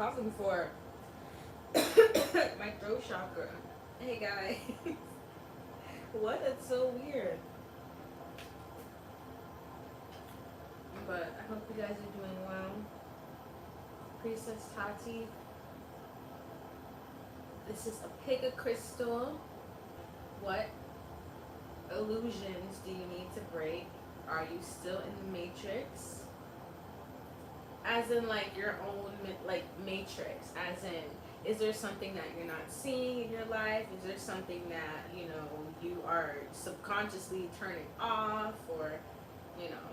coughing for? My throat chakra. Hey guys. What? That's so weird. But I hope you guys are doing well. Princess Tati. This is a pick a crystal. What illusions do you need to break? Are you still in the matrix? As in like your own like matrix. As in, is there something that you're not seeing in your life? Is there something that, you know, you are subconsciously turning off? Or, you know,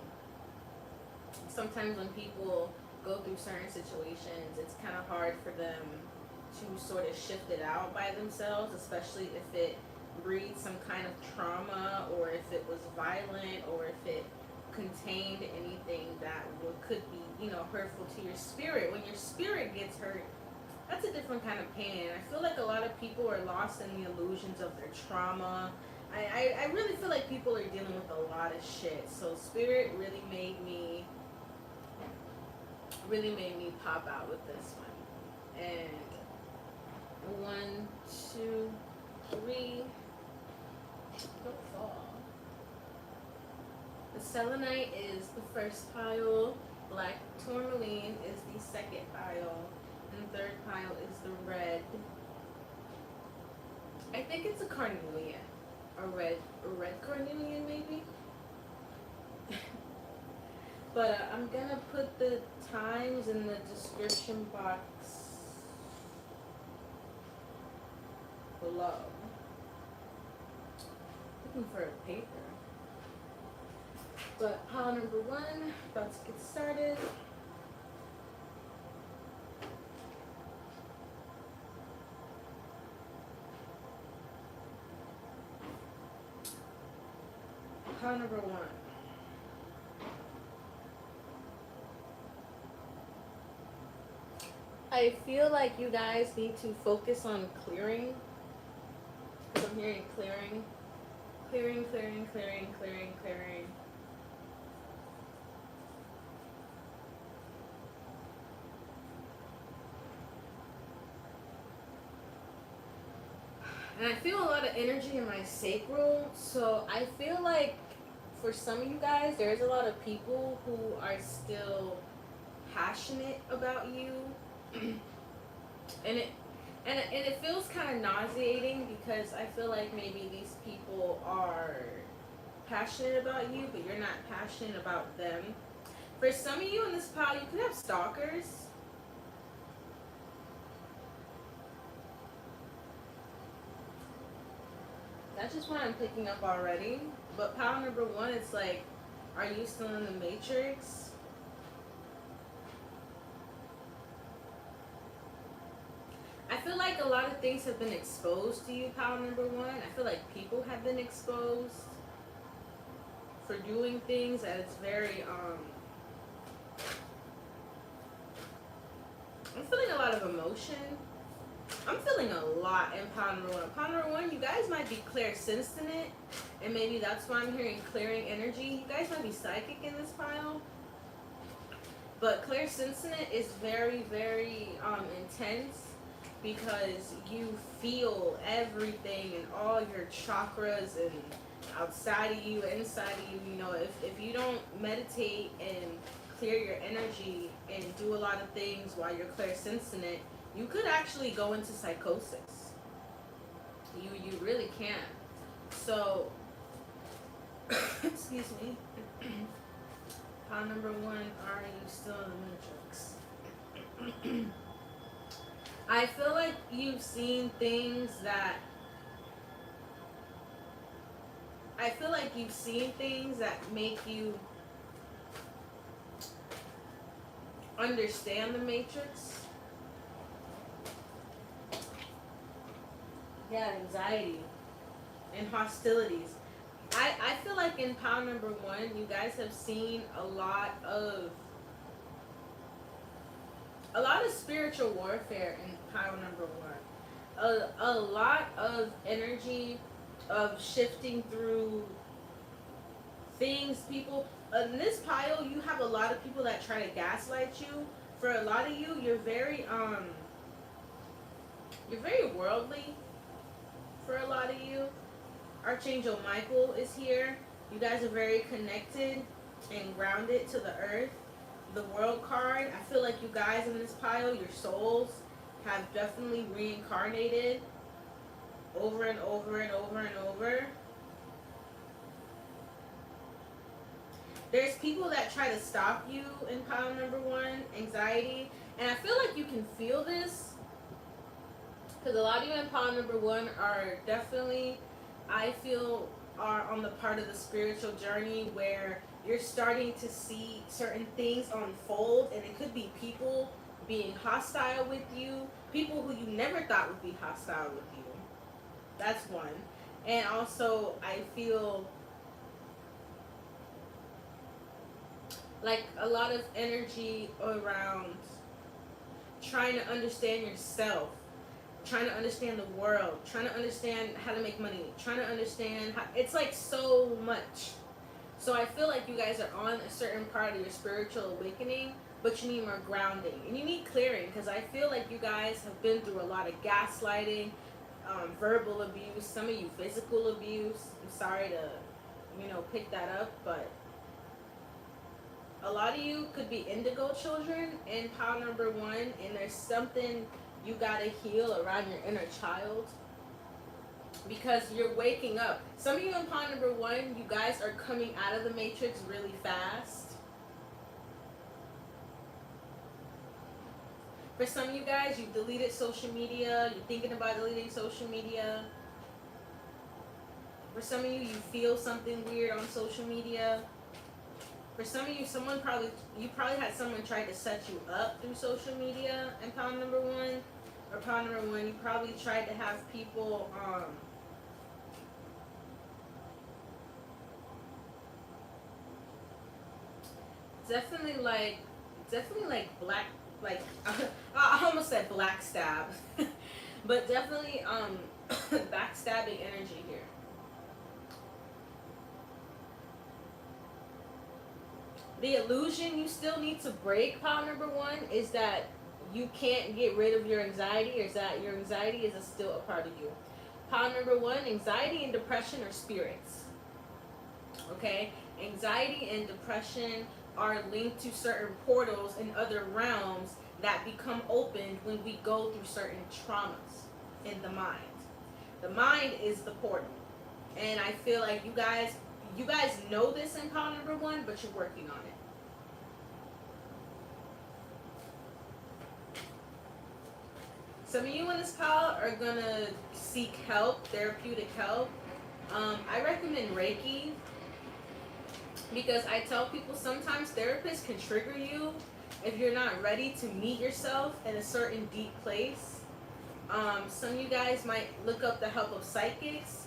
sometimes when people go through certain situations, it's kind of hard for them to sort of shift it out by themselves, especially if it breeds some kind of trauma, or if it was violent, or if it contained anything that could be, you know, hurtful to your spirit. When your spirit gets hurt, that's a different kind of pain. And I feel like a lot of people are lost in the illusions of their trauma. I really feel like people are dealing with a lot of shit. So spirit really made me pop out with this one. And 1, 2, 3. Don't fall. The selenite is the first pile. Black tourmaline is the second pile. And the third pile is the red. I think it's a carnelian. A red carnelian maybe. But I'm gonna put the times in the description box below. Looking for a paper. But pile number 1, about to get started. Pile number 1. I feel like you guys need to focus on clearing. Because I'm hearing clearing. Clearing, clearing, clearing, clearing, clearing. And I feel a lot of energy in my sacral. So I feel like for some of you guys, there's a lot of people who are still passionate about you. And it feels kind of nauseating, because I feel like maybe these people are passionate about you, but you're not passionate about them. For some of you in this pile, you could have stalkers. That's just what I'm picking up already. But pile number 1, it's like, are you still in the matrix? I feel like a lot of things have been exposed to you, pile number 1. I feel like people have been exposed for doing things that it's very, I'm feeling a lot of emotion. I'm feeling a lot in pile number 1. Pile number 1, you guys might be clairsentient, and maybe that's why I'm hearing clearing energy. You guys might be psychic in this pile. But clairsentient is very, very intense, because you feel everything and all your chakras, and outside of you, inside of you. You know, if you don't meditate and clear your energy and do a lot of things while you're clairsentient, you could actually go into psychosis. You really can. So, excuse me. Pile number 1, are you still in the matrix? I feel like you've seen things that make you understand the matrix. Yeah, anxiety and hostilities. I feel like in pile number 1, you guys have seen a lot of spiritual warfare in pile number 1. A lot of energy of shifting through things. People in this pile, you have a lot of people that try to gaslight you For a lot of you, you're very worldly. For a lot of you, Archangel Michael is here. You guys are very connected and grounded to the earth. The World card, I feel like you guys in this pile, your souls have definitely reincarnated over and over and over and over. There's people that try to stop you in pile number one, anxiety. And I feel like you can feel this because a lot of you in pile number one are definitely, I feel, are on the part of the spiritual journey where you're starting to see certain things unfold, and it could be people being hostile with you, people who you never thought would be hostile with you. That's one. And also, I feel like a lot of energy around trying to understand yourself, trying to understand the world, trying to understand how to make money, trying to understand how, it's like so much. So I feel like you guys are on a certain part of your spiritual awakening, but you need more grounding and you need clearing, because I feel like you guys have been through a lot of gaslighting, verbal abuse, some of you physical abuse. I'm sorry to, pick that up, but a lot of you could be indigo children in pile number one, and there's something you gotta heal around your inner child because you're waking up. Some of you in pile number one, you guys are coming out of the matrix really fast. For some of you guys, you deleted social media, you're thinking about deleting social media. For some of you, you feel something weird on social media. For some of you, you probably had someone try to set you up through social media in pile number one. Or pile number one, you probably tried to have people, definitely like black, like, I almost said black stab. But definitely, backstabbing energy here. The illusion you still need to break, pile number one, is that you can't get rid of your anxiety, or is that your anxiety is still a part of you. Pile number one, anxiety and depression are spirits. Okay? Anxiety and depression are linked to certain portals in other realms that become opened when we go through certain traumas in the mind. The mind is the portal. And I feel like you guys know this in pile number one, but you're working on it. Some of you in this pile are gonna seek help, therapeutic help. I recommend Reiki, because I tell people sometimes therapists can trigger you if you're not ready to meet yourself in a certain deep place. Some of you guys might look up the help of psychics,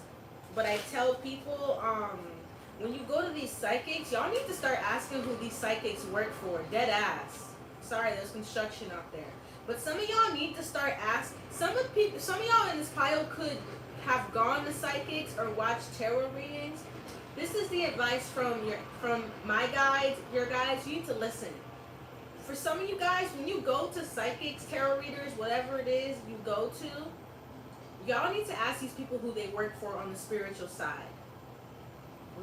but I tell people, when you go to these psychics, y'all need to start asking who these psychics work for. Dead ass. Sorry, there's construction out there. But some of y'all need to start asking. Some of y'all in this pile could have gone to psychics or watched tarot readings. This is the advice from my guides, your guides. You need to listen. For some of you guys, when you go to psychics, tarot readers, whatever it is you go to, y'all need to ask these people who they work for on the spiritual side.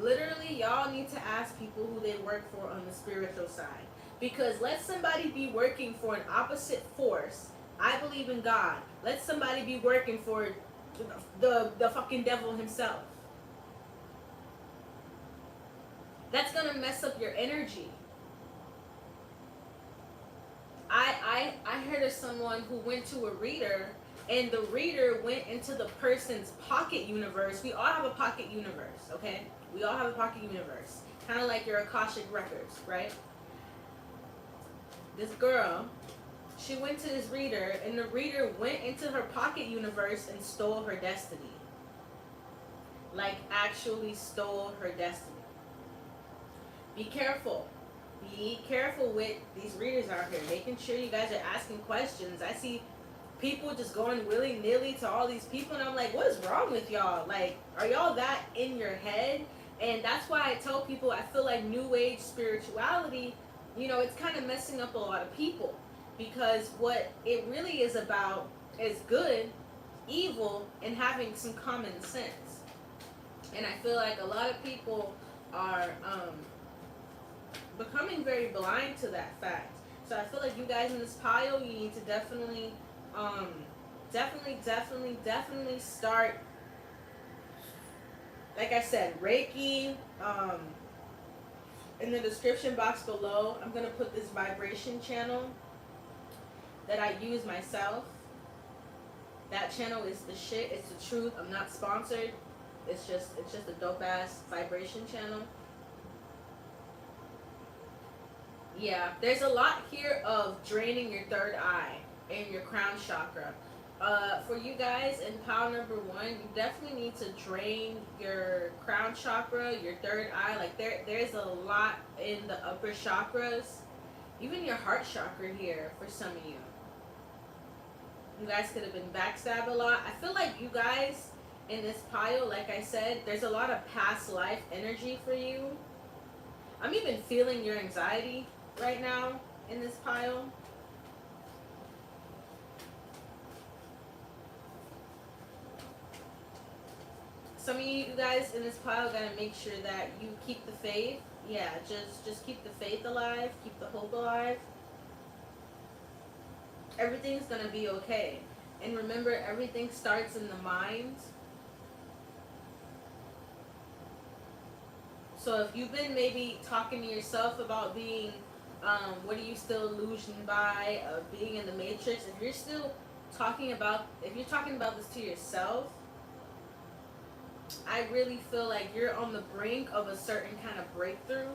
Literally, y'all need to ask people who they work for on the spiritual side. Because let somebody be working for an opposite force. I believe in God. Let somebody be working for the fucking devil himself. That's gonna mess up your energy. I heard of someone who went to a reader, and the reader went into the person's pocket universe. We all have a pocket universe, okay? We all have a pocket universe. Kind of like your Akashic records, right? This girl, she went to this reader, and the reader went into her pocket universe and stole her destiny. Like, actually stole her destiny. Be careful. Be careful with these readers out here, making sure you guys are asking questions. I see people just going willy-nilly to all these people, and I'm like, what is wrong with y'all? Like, are y'all that in your head? And that's why I tell people, I feel like New Age spirituality, it's kind of messing up a lot of people. because what it really is about is good, evil, and having some common sense. And I feel like a lot of people are becoming very blind to that fact. So I feel like you guys in this pile, you need to um, definitely start. Like I said, Reiki. In the description box below, I'm gonna put this vibration channel that I use myself. That channel is the shit. It's the truth. I'm not sponsored. It's just a dope ass vibration channel. Yeah, there's a lot here of draining your third eye and your crown chakra. For you guys in pile number 1, you definitely need to drain your crown chakra, your third eye. Like there's a lot in the upper chakras, even your heart chakra here for some of you. You guys could have been backstabbed a lot. I feel like you guys in this pile, like I said, there's a lot of past life energy for you. I'm even feeling your anxiety right now in this pile. Some of you guys in this pile gotta make sure that you keep the faith. Yeah, just keep the faith alive, keep the hope alive. Everything's gonna be okay. And remember, everything starts in the mind. So if you've been maybe talking to yourself about being, what are you still illusioned by, being in the matrix, if you're talking about this to yourself, I really feel like you're on the brink of a certain kind of breakthrough.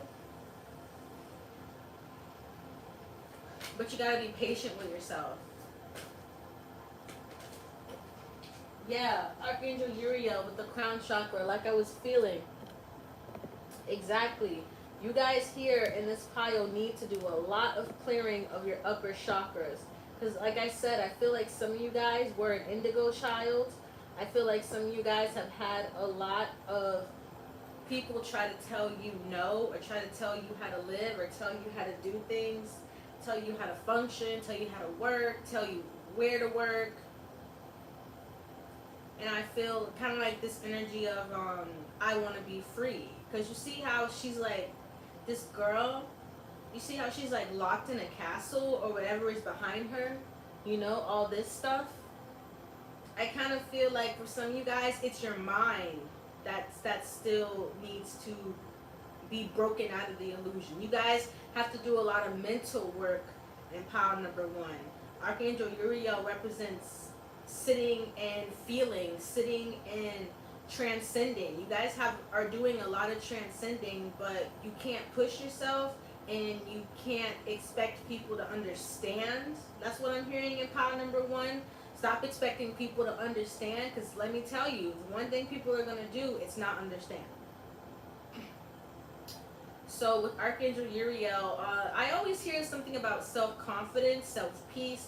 But you gotta be patient with yourself. Yeah, Archangel Uriel with the crown chakra, like I was feeling. Exactly. You guys here in this pile need to do a lot of clearing of your upper chakras. Because like I said, I feel like some of you guys were an indigo child. I feel like some of you guys have had a lot of people try to tell you no, or try to tell you how to live, or tell you how to do things, tell you how to function, tell you how to work, tell you where to work. And I feel kind of like this energy of I want to be free. Because you see how she's like, this girl, you see how she's like locked in a castle or whatever is behind her, you know, all this stuff. I kind of feel like for some of you guys, it's your mind that still needs to be broken out of the illusion. You guys have to do a lot of mental work in pile number 1. Archangel Uriel represents sitting and feeling, sitting and transcending. You guys are doing a lot of transcending, but you can't push yourself and you can't expect people to understand. That's what I'm hearing in pile number 1. Stop expecting people to understand, because let me tell you, the one thing people are going to do is not understand. So with Archangel Uriel, I always hear something about self-confidence, self-peace,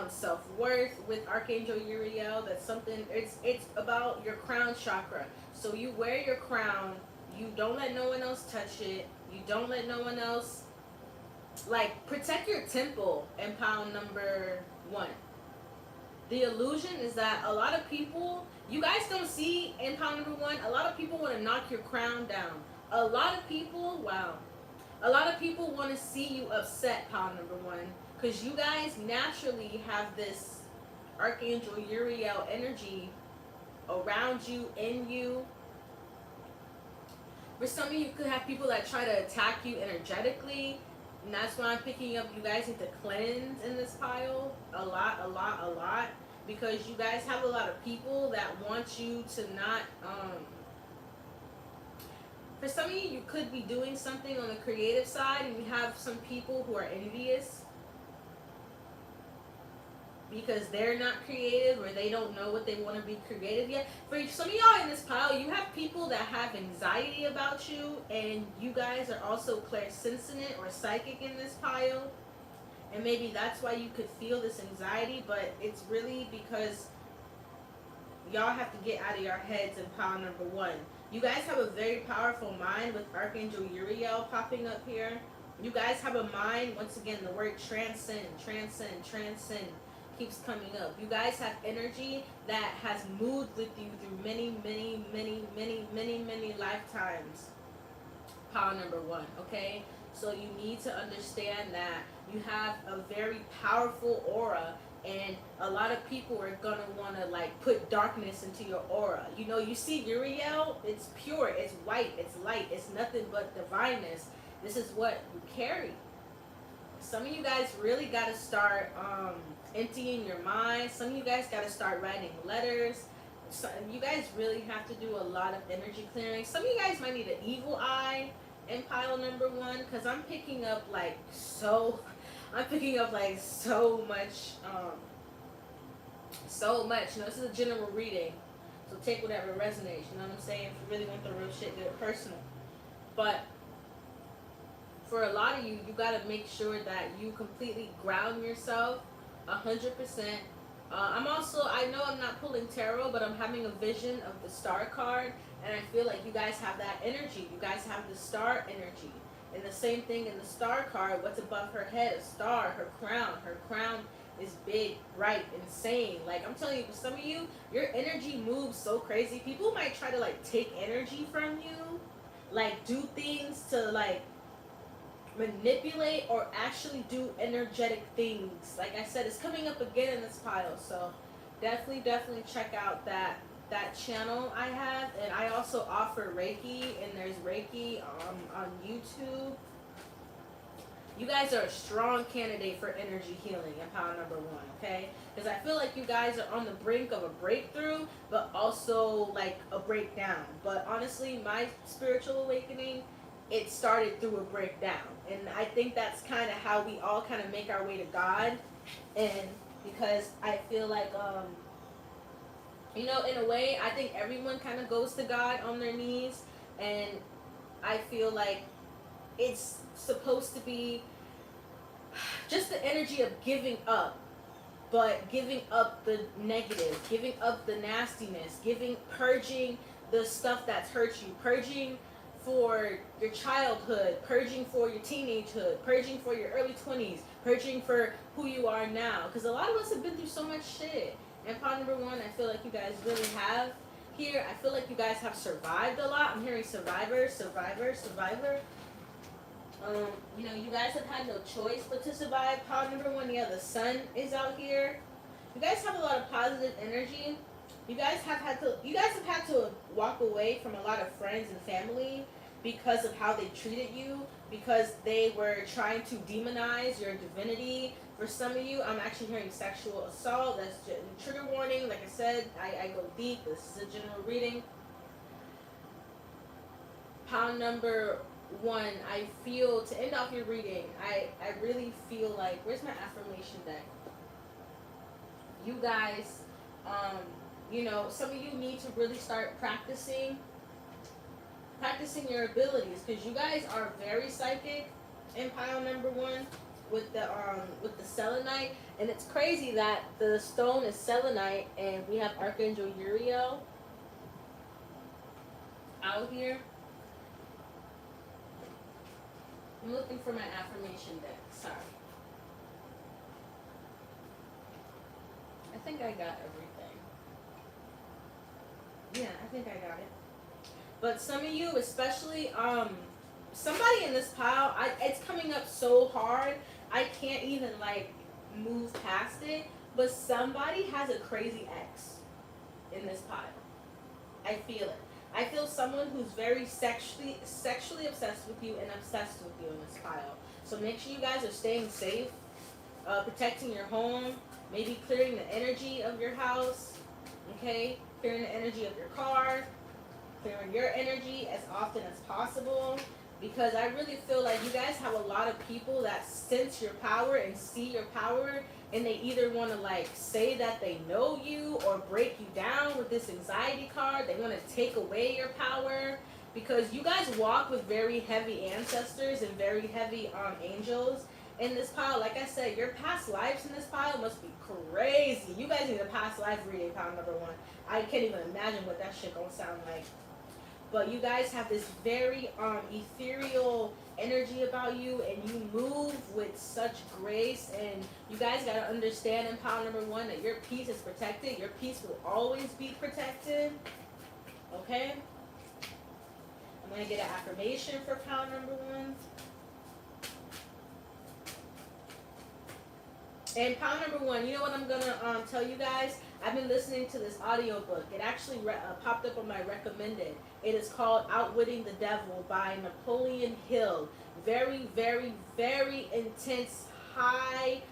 self-worth with Archangel Uriel. That's something, it's about your crown chakra. So you wear your crown, you don't let no one else touch it, you don't let no one else, like, protect your temple in pile number 1. The illusion is that a lot of people, you guys don't see in pile number 1, a lot of people want to knock your crown down. A lot of people, wow, a lot of people want to see you upset, pile number 1, because you guys naturally have this Archangel Uriel energy around you, in you. For some of you, could have people that try to attack you energetically, and that's why I'm picking up you guys need to cleanse in this pile a lot, because you guys have a lot of people that want you to not, for some of you, you could be doing something on the creative side, and you have some people who are envious because they're not creative, or they don't know what they want to be creative yet. For some of y'all in this pile, you have people that have anxiety about you, and you guys are also clairsentient or psychic in this pile. And maybe that's why you could feel this anxiety, but it's really because y'all have to get out of your heads in pile number 1. You guys have a very powerful mind with Archangel Uriel popping up here. You guys have a mind, once again, the word transcend, transcend, transcend keeps coming up. You guys have energy that has moved with you through many, many, many, many, many, many lifetimes. Power number one, okay? So you need to understand that you have a very powerful aura, and a lot of people are gonna wanna like put darkness into your aura. You know, you see Uriel, it's pure, it's white, it's light, it's nothing but divineness. This is what you carry. Some of you guys really gotta start emptying your mind. Some of you guys gotta start writing letters. So you guys really have to do a lot of energy clearing. Some of you guys might need an evil eye in pile number one, because I'm picking up like so much, so much. You know, this is a general reading, so take whatever resonates. You know what I'm saying? If you really want the real shit, get it personal. But for a lot of you, you got to make sure that you completely ground yourself 100%. I know I'm not pulling tarot, but I'm having a vision of the star card, and I feel like you guys have that energy. You guys have the star energy. And the same thing in the star card, what's above her head? A star, her crown. Her crown is big, bright, insane. Like, I'm telling you, for some of you, your energy moves so crazy. People might try to, like, take energy from you, like, do things to, like, manipulate or actually do energetic things. Like I said, it's coming up again in this pile, so definitely check out that channel I have. And I also offer Reiki, and there's Reiki on YouTube. You guys are a strong candidate for energy healing in pile number one, okay? Because I feel like you guys are on the brink of a breakthrough, but also like a breakdown. But honestly, my spiritual awakening, it started through a breakdown. And I think that's kind of how we all kind of make our way to God. And because I feel like, you know, in a way, I think everyone kind of goes to God on their knees. And I feel like it's supposed to be just the energy of giving up. But giving up the negative, giving up the nastiness, purging the stuff that's hurt you, purging for your childhood, purging for your teenagehood, purging for your early 20s, purging for who you are now. Because a lot of us have been through so much shit. And part number one, I feel like you guys really have here. I feel like you guys have survived a lot. I'm hearing survivor, survivor, survivor. You know, you guys have had no choice but to survive. Part number one, yeah, the sun is out here. You guys have a lot of positive energy. You guys have had to walk away from a lot of friends and family because of how they treated you, because they were trying to demonize your divinity. For some of you, I'm actually hearing sexual assault. That's just a trigger warning. Like I said, I go deep. This is a general reading. Pound number one, I feel, to end off your reading, I really feel like, where's my affirmation deck? You guys, you know, some of you need to really start practicing your abilities, because you guys are very psychic in pile number one with the selenite. And it's crazy that the stone is selenite and we have Archangel Uriel out here. I'm looking for my affirmation deck. Sorry. I think I got everything. Yeah, I think I got it. But some of you, especially, somebody in this pile, it's coming up so hard, I can't even, like, move past it. But somebody has a crazy ex in this pile. I feel it. I feel someone who's very sexually obsessed with you and obsessed with you in this pile. So make sure you guys are staying safe, protecting your home, maybe clearing the energy of your house, okay? Clearing the energy of your car, clearing your energy as often as possible. Because I really feel like you guys have a lot of people that sense your power and see your power, and they either want to like say that they know you or break you down with this anxiety card. They want to take away your power, because you guys walk with very heavy ancestors and very heavy angels in this pile. Like I said, your past lives in this pile must be crazy. You guys need a past life reading, pile number one. I can't even imagine what that shit gonna sound like. but you guys have this very ethereal energy about you, and you move with such grace. And you guys got to understand in pile number one that your peace is protected. Your peace will always be protected. Okay, I'm going to get an affirmation for pile number one. And pile number one, you know what I'm going to tell you guys? I've been listening to this audiobook. It actually popped up on my recommended. It is called Outwitting the Devil by Napoleon Hill. Very, very, very intense, high.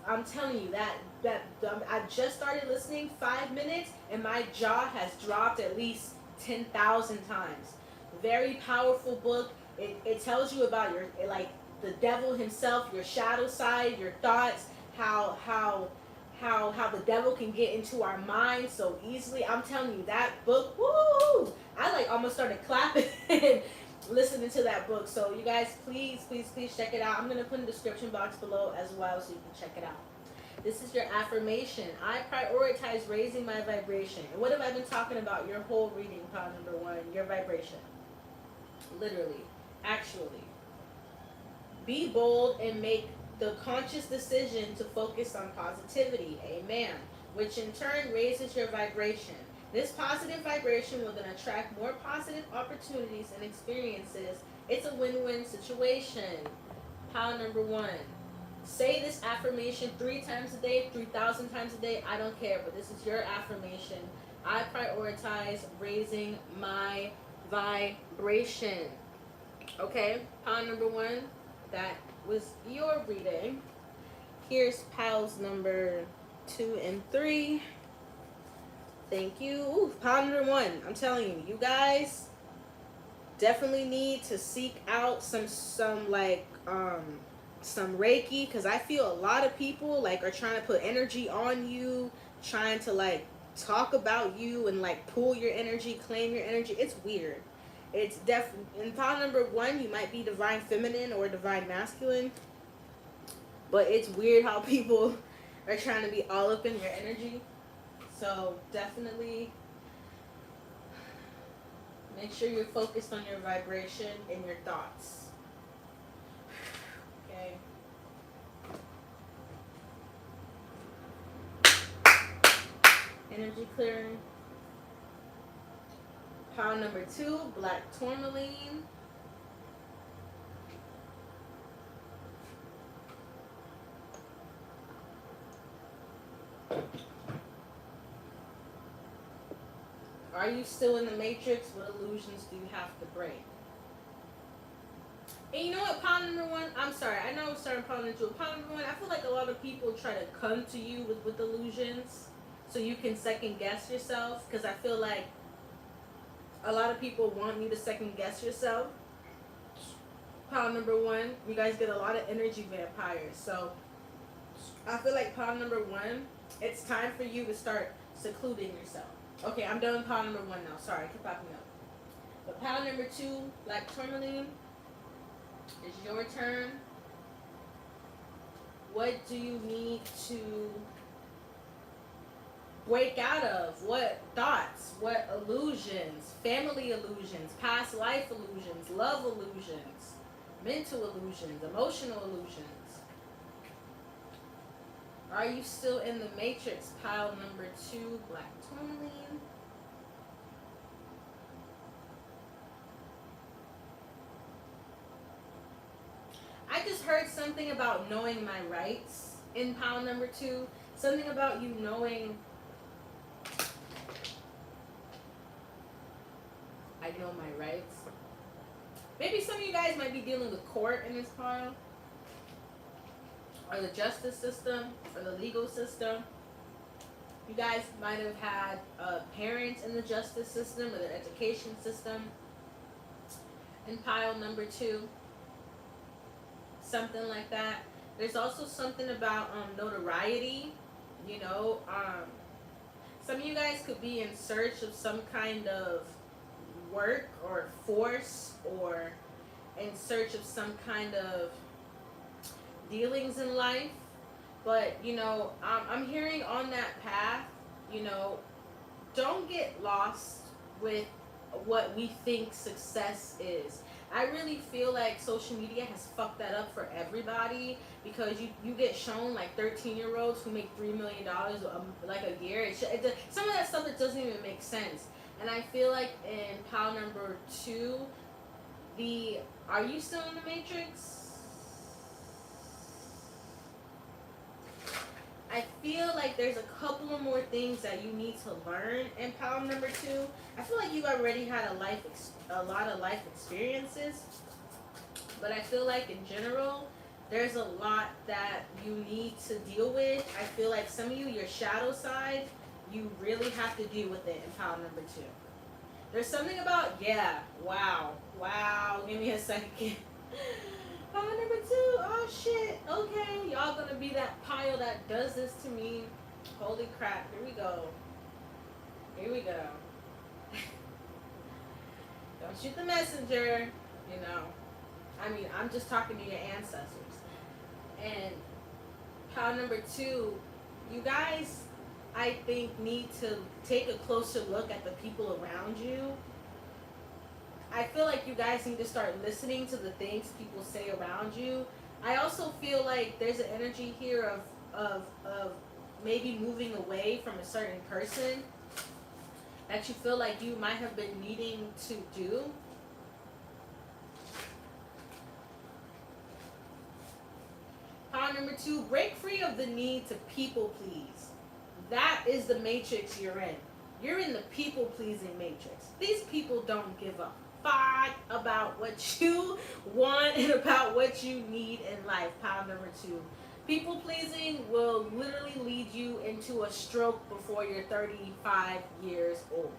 I'm telling you that I just started listening 5 minutes and my jaw has dropped at least 10,000 times. Very powerful book. It tells you about your, like, the devil himself, your shadow side, your thoughts, how the devil can get into our minds so easily. I'm telling you, that book, woo! I like almost started clapping listening to that book. So you guys, please check it out. I'm gonna put in the description box below as well so you can check it out. This is your affirmation. I prioritize raising my vibration. And what have I been talking about your whole reading, pile number one? Your vibration. Literally, actually. Be bold and make the conscious decision to focus on positivity. Amen. Which in turn raises your vibration. This positive vibration will then attract more positive opportunities and experiences. It's a win-win situation. Pile number one. Say this affirmation 3 times a day, 3,000 times a day. I don't care, but this is your affirmation. I prioritize raising my vibration. Okay, pile number one. That was your reading. Here's piles number 2 and 3. Thank you. Ooh, pile number 1. I'm telling you, you guys definitely need to seek out some Reiki, because I feel a lot of people like are trying to put energy on you, trying to like talk about you and like pull your energy, claim your energy. It's weird. It's definitely in pile number 1. You might be divine feminine or divine masculine, but it's weird how people are trying to be all up in your energy. So definitely make sure you're focused on your vibration and your thoughts. Okay. Energy clearing. Pile number 2, black tourmaline. Are you still in the matrix? What illusions do you have to break? And you know what, pile number 1, I'm sorry, I know I'm starting pile number 2. Pile number 1, I feel like a lot of people try to come to you with illusions so you can second guess yourself, because I feel like a lot of people want you to second guess yourself. Pile number 1, you guys get a lot of energy vampires. So I feel like pile number 1, it's time for you to start secluding yourself. Okay, I'm done with pile number 1 now. Sorry, I keep popping up. But pile number 2, black tourmaline, is your turn. What do you need to break out of? What thoughts? What illusions? Family illusions, past life illusions, love illusions, mental illusions, emotional illusions. Are you still in the matrix? Pile number 2, black tourmaline. I just heard something about knowing my rights in pile number 2. Something about you knowing I know my rights. Maybe some of you guys might be dealing with court in this pile, or the justice system, or the legal system. You guys might have had parents in the justice system or the education system in pile number 2. Something like that. There's also something about notoriety. You know, some of you guys could be in search of some kind of work or force, or in search of some kind of dealings in life. But you know, I'm hearing on that path, you know, don't get lost with what we think success is. I really feel like social media has fucked that up for everybody because you get shown like 13-year-olds who make $3 million like a year. Some of that stuff that doesn't even make sense. And I feel like in pile number two, the are you still in the matrix? I feel like there's a couple of more things that you need to learn in pile number two. I feel like you already had a lot of life experiences, but I feel like in general, there's a lot that you need to deal with. I feel like some of you, your shadow side, you really have to deal with it in pile number two. There's something about, yeah, wow, give me a second. Pile number two, oh shit, okay, y'all gonna be that pile that does this to me. Holy crap, here we go. Don't shoot the messenger, you know. I mean, I'm just talking to your ancestors. And pile number two, you guys, I think, need to take a closer look at the people around you. I feel like you guys need to start listening to the things people say around you. I also feel like there's an energy here of maybe moving away from a certain person that you feel like you might have been needing to do. Power number two, break free of the need to people please. That is the matrix you're in. You're in the people pleasing matrix. These people don't give a fuck about what you want and about what you need in life. Power number two. People pleasing will literally lead you into a stroke before you're 35 years old.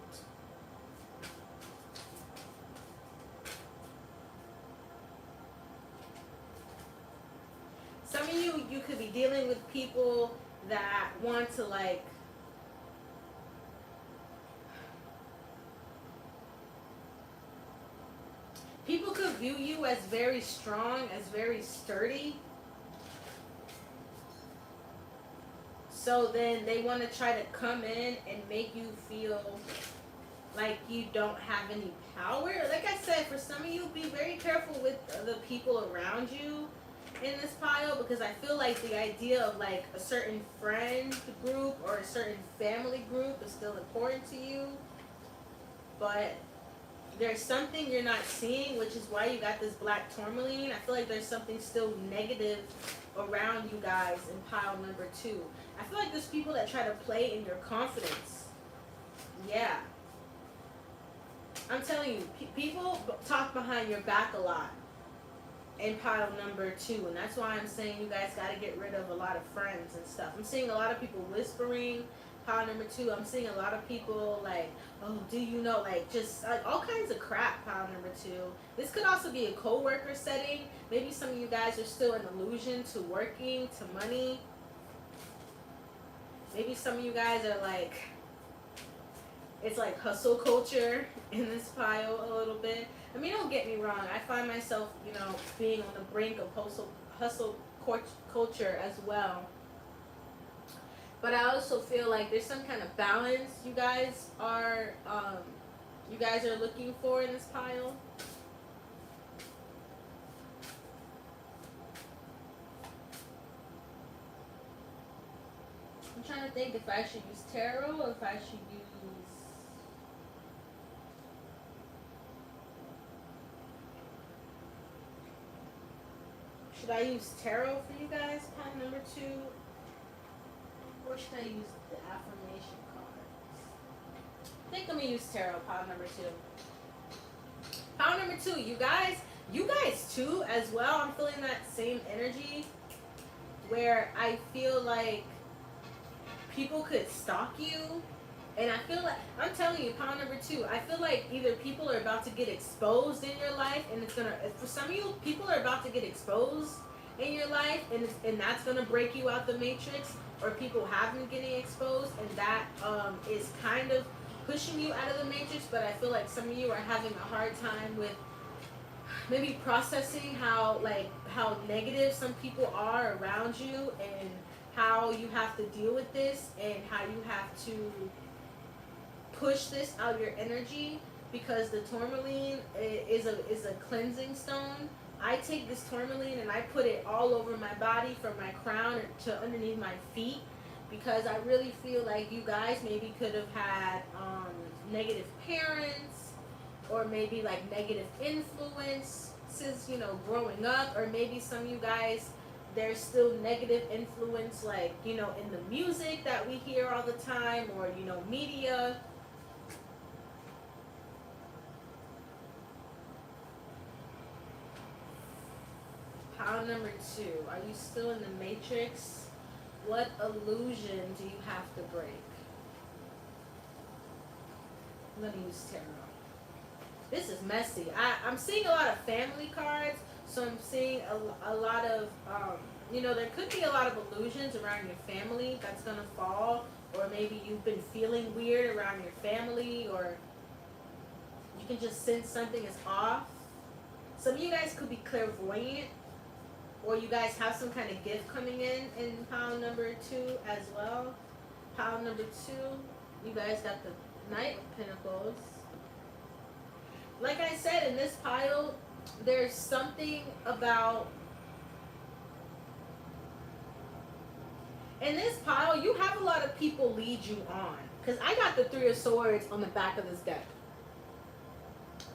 Some of you could be dealing with people that want to like people could view you as very strong, as very sturdy. So then they want to try to come in and make you feel like you don't have any power. Like I said, for some of you, be very careful with the people around you in this pile, because I feel like the idea of like a certain friend group or a certain family group is still important to you. But there's something you're not seeing, which is why you got this black tourmaline. I feel like there's something still negative around you guys in pile number two. I feel like there's people that try to play in your confidence. Yeah. I'm telling you, people talk behind your back a lot in pile number two. And that's why I'm saying you guys got to get rid of a lot of friends and stuff. I'm seeing a lot of people whispering. Pile number two, I'm seeing a lot of people like, oh, do you know, like just like all kinds of crap. Pile number two. This could also be a co-worker setting. Maybe some of you guys are still in illusion to working, to money. Maybe some of you guys are like, it's like hustle culture in this pile a little bit. I mean, don't get me wrong. I find myself, you know, being on the brink of hustle culture as well. But I also feel like there's some kind of balance you guys are looking for in this pile. I'm trying to think if I should use tarot or if I should use... Should I use tarot for you guys, pile number two? Or should I use the affirmation cards? I think I'm going to use tarot, pile number two. Pile number two, you guys too as well. I'm feeling that same energy where I feel like people could stalk you. And I feel like, I'm telling you, pile number two, I feel like either people are about to get exposed in your life, and it's gonna, for some of you, people are about to get exposed in your life, and that's gonna break you out the matrix, or people have been getting exposed, and that is kind of pushing you out of the matrix. But I feel like some of you are having a hard time with maybe processing how negative some people are around you, and how you have to deal with this, and how you have to push this out of your energy. because the tourmaline is a cleansing stone. I take this tourmaline and I put it all over my body from my crown to underneath my feet because I really feel like you guys maybe could have had negative parents or maybe like negative influences, growing up, or maybe some of you guys there's still negative influence like in the music that we hear all the time or media. Pile number 2, are you still in the matrix? What illusion do you have to break? I'm gonna use tarot. This is messy. I'm seeing a lot of family cards, so I'm seeing a lot of, there could be a lot of illusions around your family that's going to fall, or maybe you've been feeling weird around your family, or you can just sense something is off. Some of you guys could be clairvoyant, or you guys have some kind of gift coming in pile number 2 as well. Pile number 2, you guys got the Knight of Pentacles. Like I said, in this pile, there's something about... In this pile, you have a lot of people lead you on. Because I got the 3 of Swords on the back of this deck.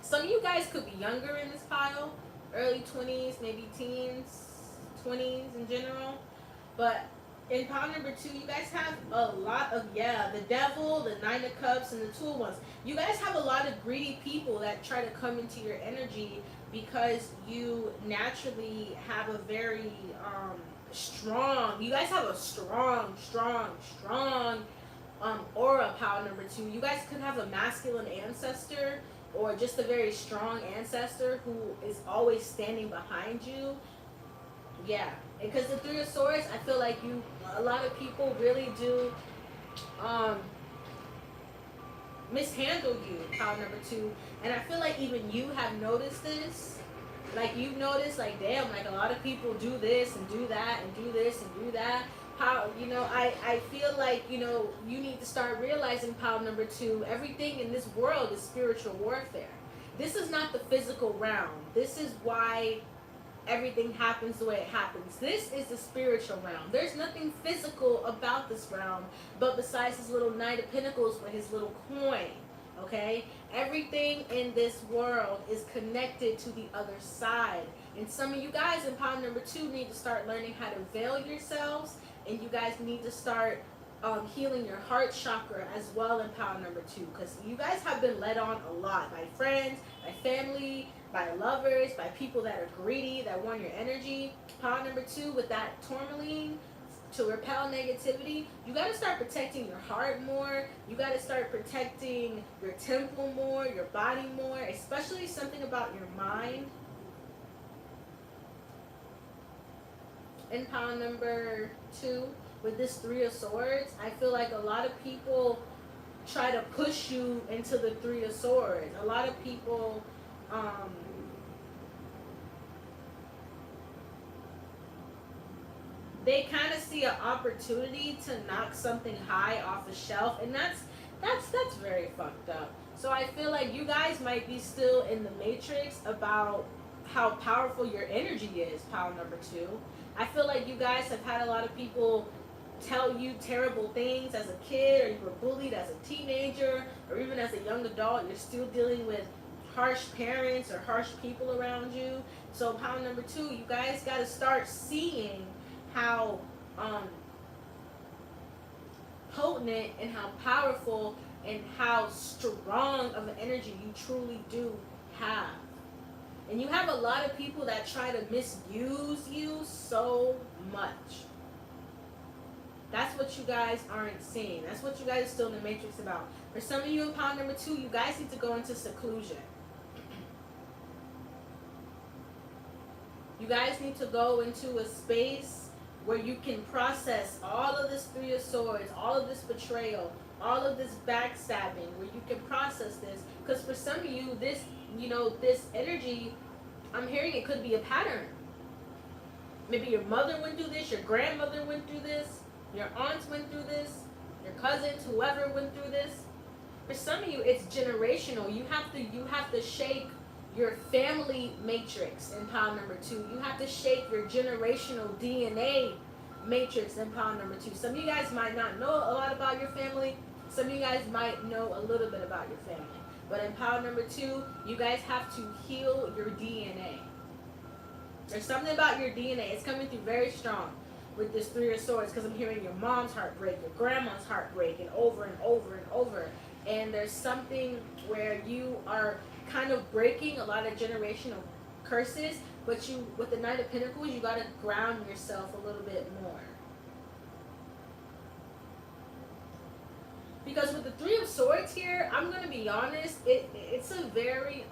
Some of you guys could be younger in this pile. Early 20s, maybe teens, 20s in general. But in pile number 2, you guys have a lot of, the Devil, the 9 of Cups, and the 2 of Wands. You guys have a lot of greedy people that try to come into your energy because you naturally have a very strong, you guys have a strong aura, pile number 2. You guys could have a masculine ancestor or just a very strong ancestor who is always standing behind you. Yeah, because the 3 of Swords, I feel like a lot of people really do mishandle you, pile number 2. And I feel like even you have noticed this. Like you've noticed, like, damn, like a lot of people do this and do that and do this and do that. How, I feel like, you need to start realizing, pile number 2, everything in this world is spiritual warfare. This is not the physical realm. This is why everything happens the way it happens. This is the spiritual realm. There's nothing physical about this realm, but besides his little Knight of Pentacles with his little coin, okay? Everything in this world is connected to the other side. And some of you guys in pile number 2 need to start learning how to veil yourselves, and you guys need to start healing your heart chakra as well in pile number 2, because you guys have been led on a lot by friends, by family, by lovers, by people that are greedy, that want your energy. Pile number 2 with that tourmaline to repel negativity. You got to start protecting your heart more. You got to start protecting your temple more, your body more, especially something about your mind. In pile number 2 with this 3 of Swords, I feel like a lot of people try to push you into the 3 of Swords. A lot of people they kind of see an opportunity to knock something high off the shelf, and that's very fucked up. So I feel like you guys might be still in the matrix about how powerful your energy is, pile number 2. I feel like you guys have had a lot of people tell you terrible things as a kid, or you were bullied as a teenager, or even as a young adult. You're still dealing with harsh parents or harsh people around you. So pile number 2, you guys got to start seeing how potent and how powerful and how strong of an energy you truly do have. And you have a lot of people that try to misuse you so much. That's what you guys aren't seeing. That's what you guys are still in the matrix about. For some of you in pile number 2, you guys need to go into seclusion. You guys need to go into a space where you can process all of this 3 of Swords, all of this betrayal, all of this backstabbing, where you can process this. Because for some of you, this, this energy, I'm hearing it could be a pattern. Maybe your mother went through this, your grandmother went through this, your aunts went through this, your cousins, whoever went through this. For some of you, it's generational. You have to shake your family matrix in pile number 2. You have to shake your generational DNA matrix in pile number 2. Some of you guys might not know a lot about your family. Some of you guys might know a little bit about your family. But in pile number 2, you guys have to heal your DNA. There's something about your DNA. It's coming through very strong with this 3 of Swords, because I'm hearing your mom's heartbreak, your grandma's heartbreak, and over and over and over. And there's something where you are kind of breaking a lot of generational curses, but you, with the Knight of Pentacles, you got to ground yourself a little bit more. Because with the 3 of Swords here, I'm going to be honest, it's a very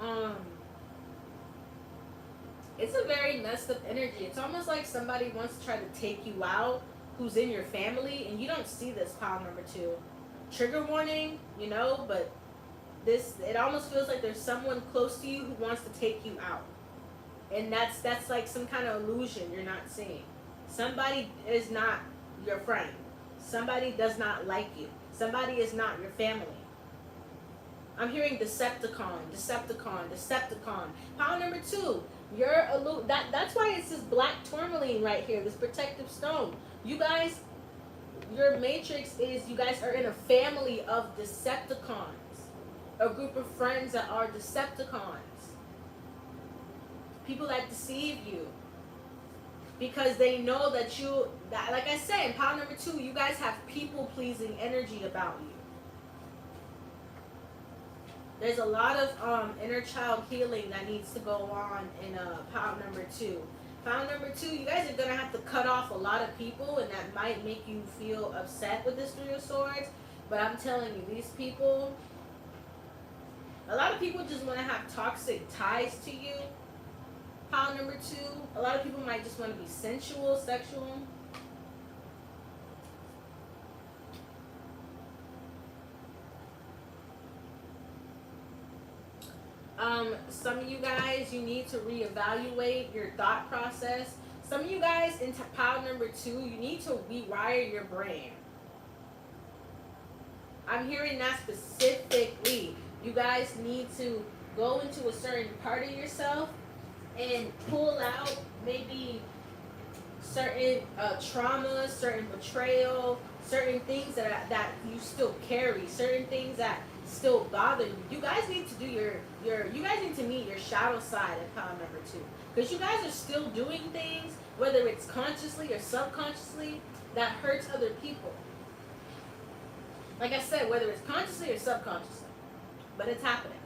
messed up energy. It's almost like somebody wants to try to take you out who's in your family, and you don't see this, pile number 2. Trigger warning, you know, but it almost feels like there's someone close to you who wants to take you out. And that's like some kind of illusion you're not seeing. Somebody is not your friend. Somebody does not like you. Somebody is not your family. I'm hearing Decepticon. Pile number 2. That's why it's this black tourmaline right here, this protective stone. You guys, your matrix is, you guys are in a family of Decepticons. A group of friends that are Decepticons. People that deceive you. Because they know that like I said, in pile number 2, you guys have people-pleasing energy about you. There's a lot of inner child healing that needs to go on in pile number 2. Pile number 2, you guys are going to have to cut off a lot of people, and that might make you feel upset with this 3 of Swords. But I'm telling you, these people, a lot of people just want to have toxic ties to you. Pile number 2, a lot of people might just want to be sensual, sexual. Some of you guys, you need to reevaluate your thought process. Some of you guys in pile number 2, you need to rewire your brain. I'm hearing that specifically. You guys need to go into a certain part of yourself and pull out maybe certain trauma, certain betrayal, certain things that you still carry, certain things that still bother you. You guys need to do you guys need to meet your shadow side in pile number 2. Because you guys are still doing things, whether it's consciously or subconsciously, that hurts other people. Like I said, whether it's consciously or subconsciously. But it's happening.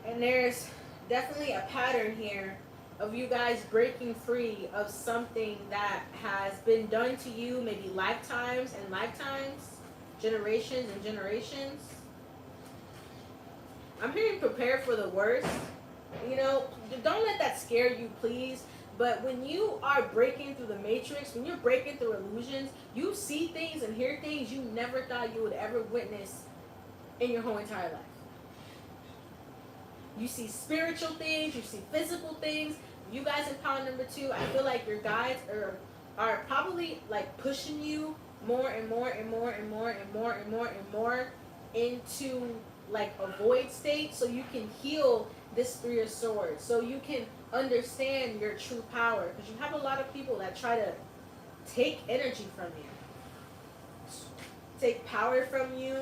And there's definitely a pattern here of you guys breaking free of something that has been done to you, maybe lifetimes and lifetimes, generations and generations. I'm hearing prepare for the worst. You know, don't let that scare you, please. But when you are breaking through the matrix, when you're breaking through illusions, you see things and hear things you never thought you would ever witness in your whole entire life. You see spiritual things, you see physical things. You guys in pile number 2, I feel like your guides are probably like pushing you more and more and more and more and more and more and more into like a void state, so you can heal this 3 of Swords, so you can understand your true power. Because you have a lot of people that try to take energy from you, take power from you.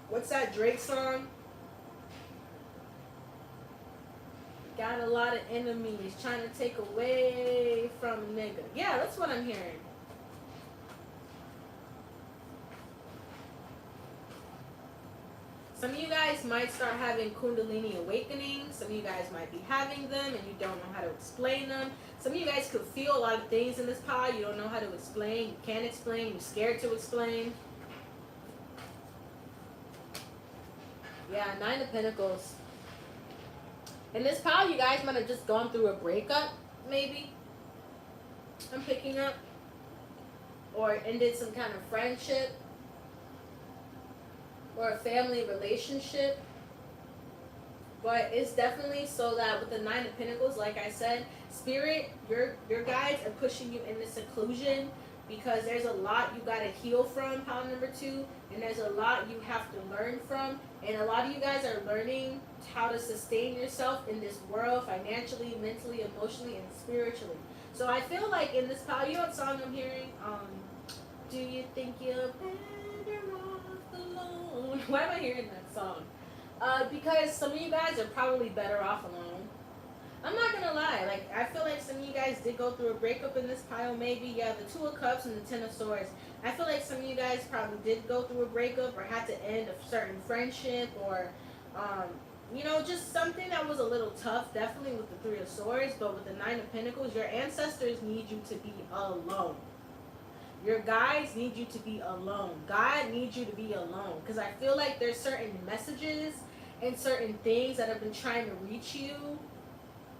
What's that Drake song? Got a lot of enemies trying to take away from a nigga. Yeah, that's what I'm hearing. Some of you guys might start having Kundalini awakenings. Some of you guys might be having them and you don't know how to explain them. Some of you guys could feel a lot of things in this pile you don't know how to explain. You can't explain. You're scared to explain. Yeah, 9 of Pentacles. In this pile, you guys might have just gone through a breakup, maybe. I'm picking up. Or ended some kind of friendship. Or a family relationship. But it's definitely so that with the 9 of Pentacles, like I said, Spirit, your guides are pushing you into seclusion because there's a lot you got to heal from, pile number 2, and there's a lot you have to learn from, and a lot of you guys are learning how to sustain yourself in this world financially, mentally, emotionally, and spiritually. So I feel like in this pile, you know what song I'm hearing? Do you think you're better off alone? Why am I hearing that song? Because some of you guys are probably better off alone. I'm not gonna lie, like I feel like some of you guys did go through a breakup in this pile, maybe. Yeah, the 2 of Cups and the 10 of Swords. I feel like some of you guys probably did go through a breakup or had to end a certain friendship or you know, just something that was a little tough, definitely with the 3 of Swords, but with the 9 of Pentacles, your ancestors need you to be alone. Your guides need you to be alone. God needs you to be alone. Because I feel like there's certain messages and certain things that have been trying to reach you,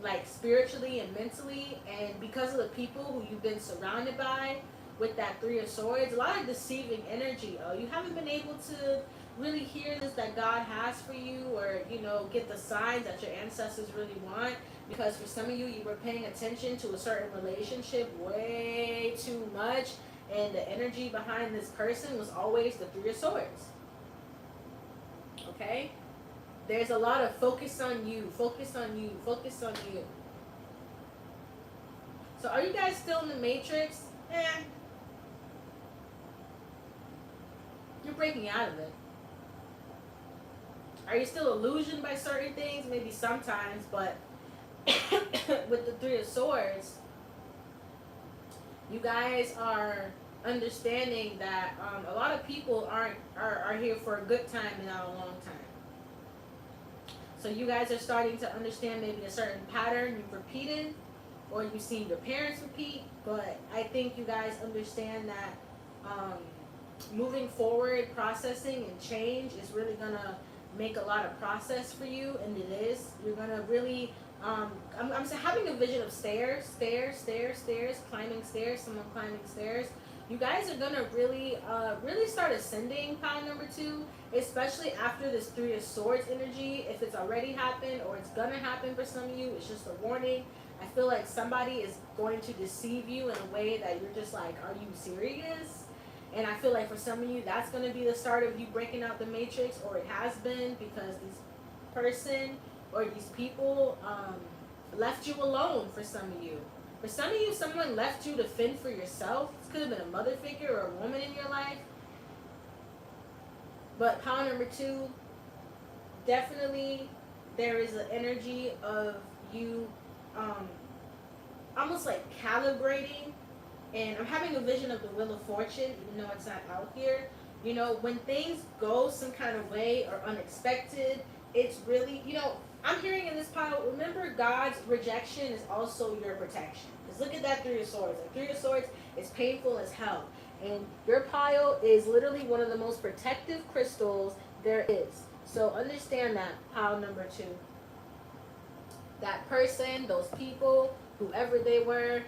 like spiritually and mentally, and because of the people who you've been surrounded by with that 3 of Swords, a lot of deceiving energy. You haven't been able to really hear this that God has for you, or you know, get the signs that your ancestors really want, because for some of you, you were paying attention to a certain relationship way too much, and the energy behind this person was always the 3 of Swords. Okay? There's a lot of focus on you, focus on you, focus on you. So are you guys still in the matrix? You're breaking out of it. Are you still illusioned by certain things? Maybe sometimes, but with the 3 of Swords, you guys are understanding that a lot of people are here for a good time and not a long time. So you guys are starting to understand maybe a certain pattern you've repeated, or you've seen your parents repeat. But I think you guys understand that moving forward, processing and change is really gonna make a lot of process for you, and it is. You're gonna really I'm having a vision of stairs, climbing stairs, someone climbing stairs. You guys are gonna really start ascending, pile number 2, especially after this 3 of Swords energy. If it's already happened or it's gonna happen for some of you, it's just a warning. I feel like somebody is going to deceive you in a way that you're just like, are you serious? And I feel like for some of you, that's going to be the start of you breaking out the matrix, or it has been, because this person or these people left you alone for some of you. For some of you, someone left you to fend for yourself. This could have been a mother figure or a woman in your life. But pile number 2, definitely there is an energy of you almost like calibrating. And I'm having a vision of the Wheel of Fortune, even though it's not out here. You know, when things go some kind of way or unexpected, it's really, you know, I'm hearing in this pile, remember God's rejection is also your protection. Because look at that 3 of Swords. The 3 of Swords is painful as hell. And your pile is literally one of the most protective crystals there is. So understand that, pile number 2. That person, those people, whoever they were,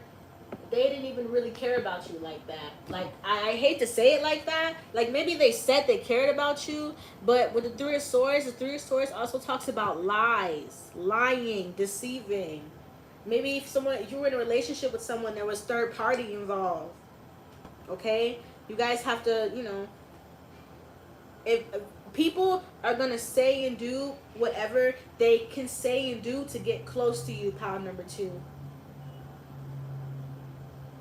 they didn't even really care about you like that. Like, I hate to say it like that. Like, maybe they said they cared about you, but with the 3 of Swords, the 3 of Swords also talks about lies, lying, deceiving. Maybe if you were in a relationship with someone, there was third party involved. Okay? You guys have to, you know, if people are going to say and do whatever they can say and do to get close to you, pile number 2.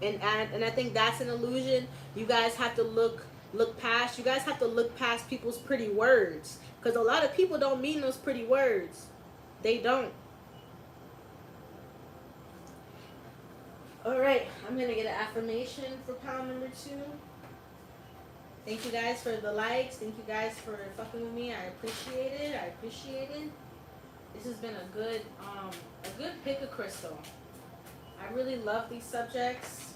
And I think that's an illusion. You guys have to look past. You guys have to look past people's pretty words, because a lot of people don't mean those pretty words. They don't. All right, I'm gonna get an affirmation for pile number 2. Thank you guys for the likes. Thank you guys for fucking with me. I appreciate it. I appreciate it. This has been a good pick of crystal. I really love these subjects.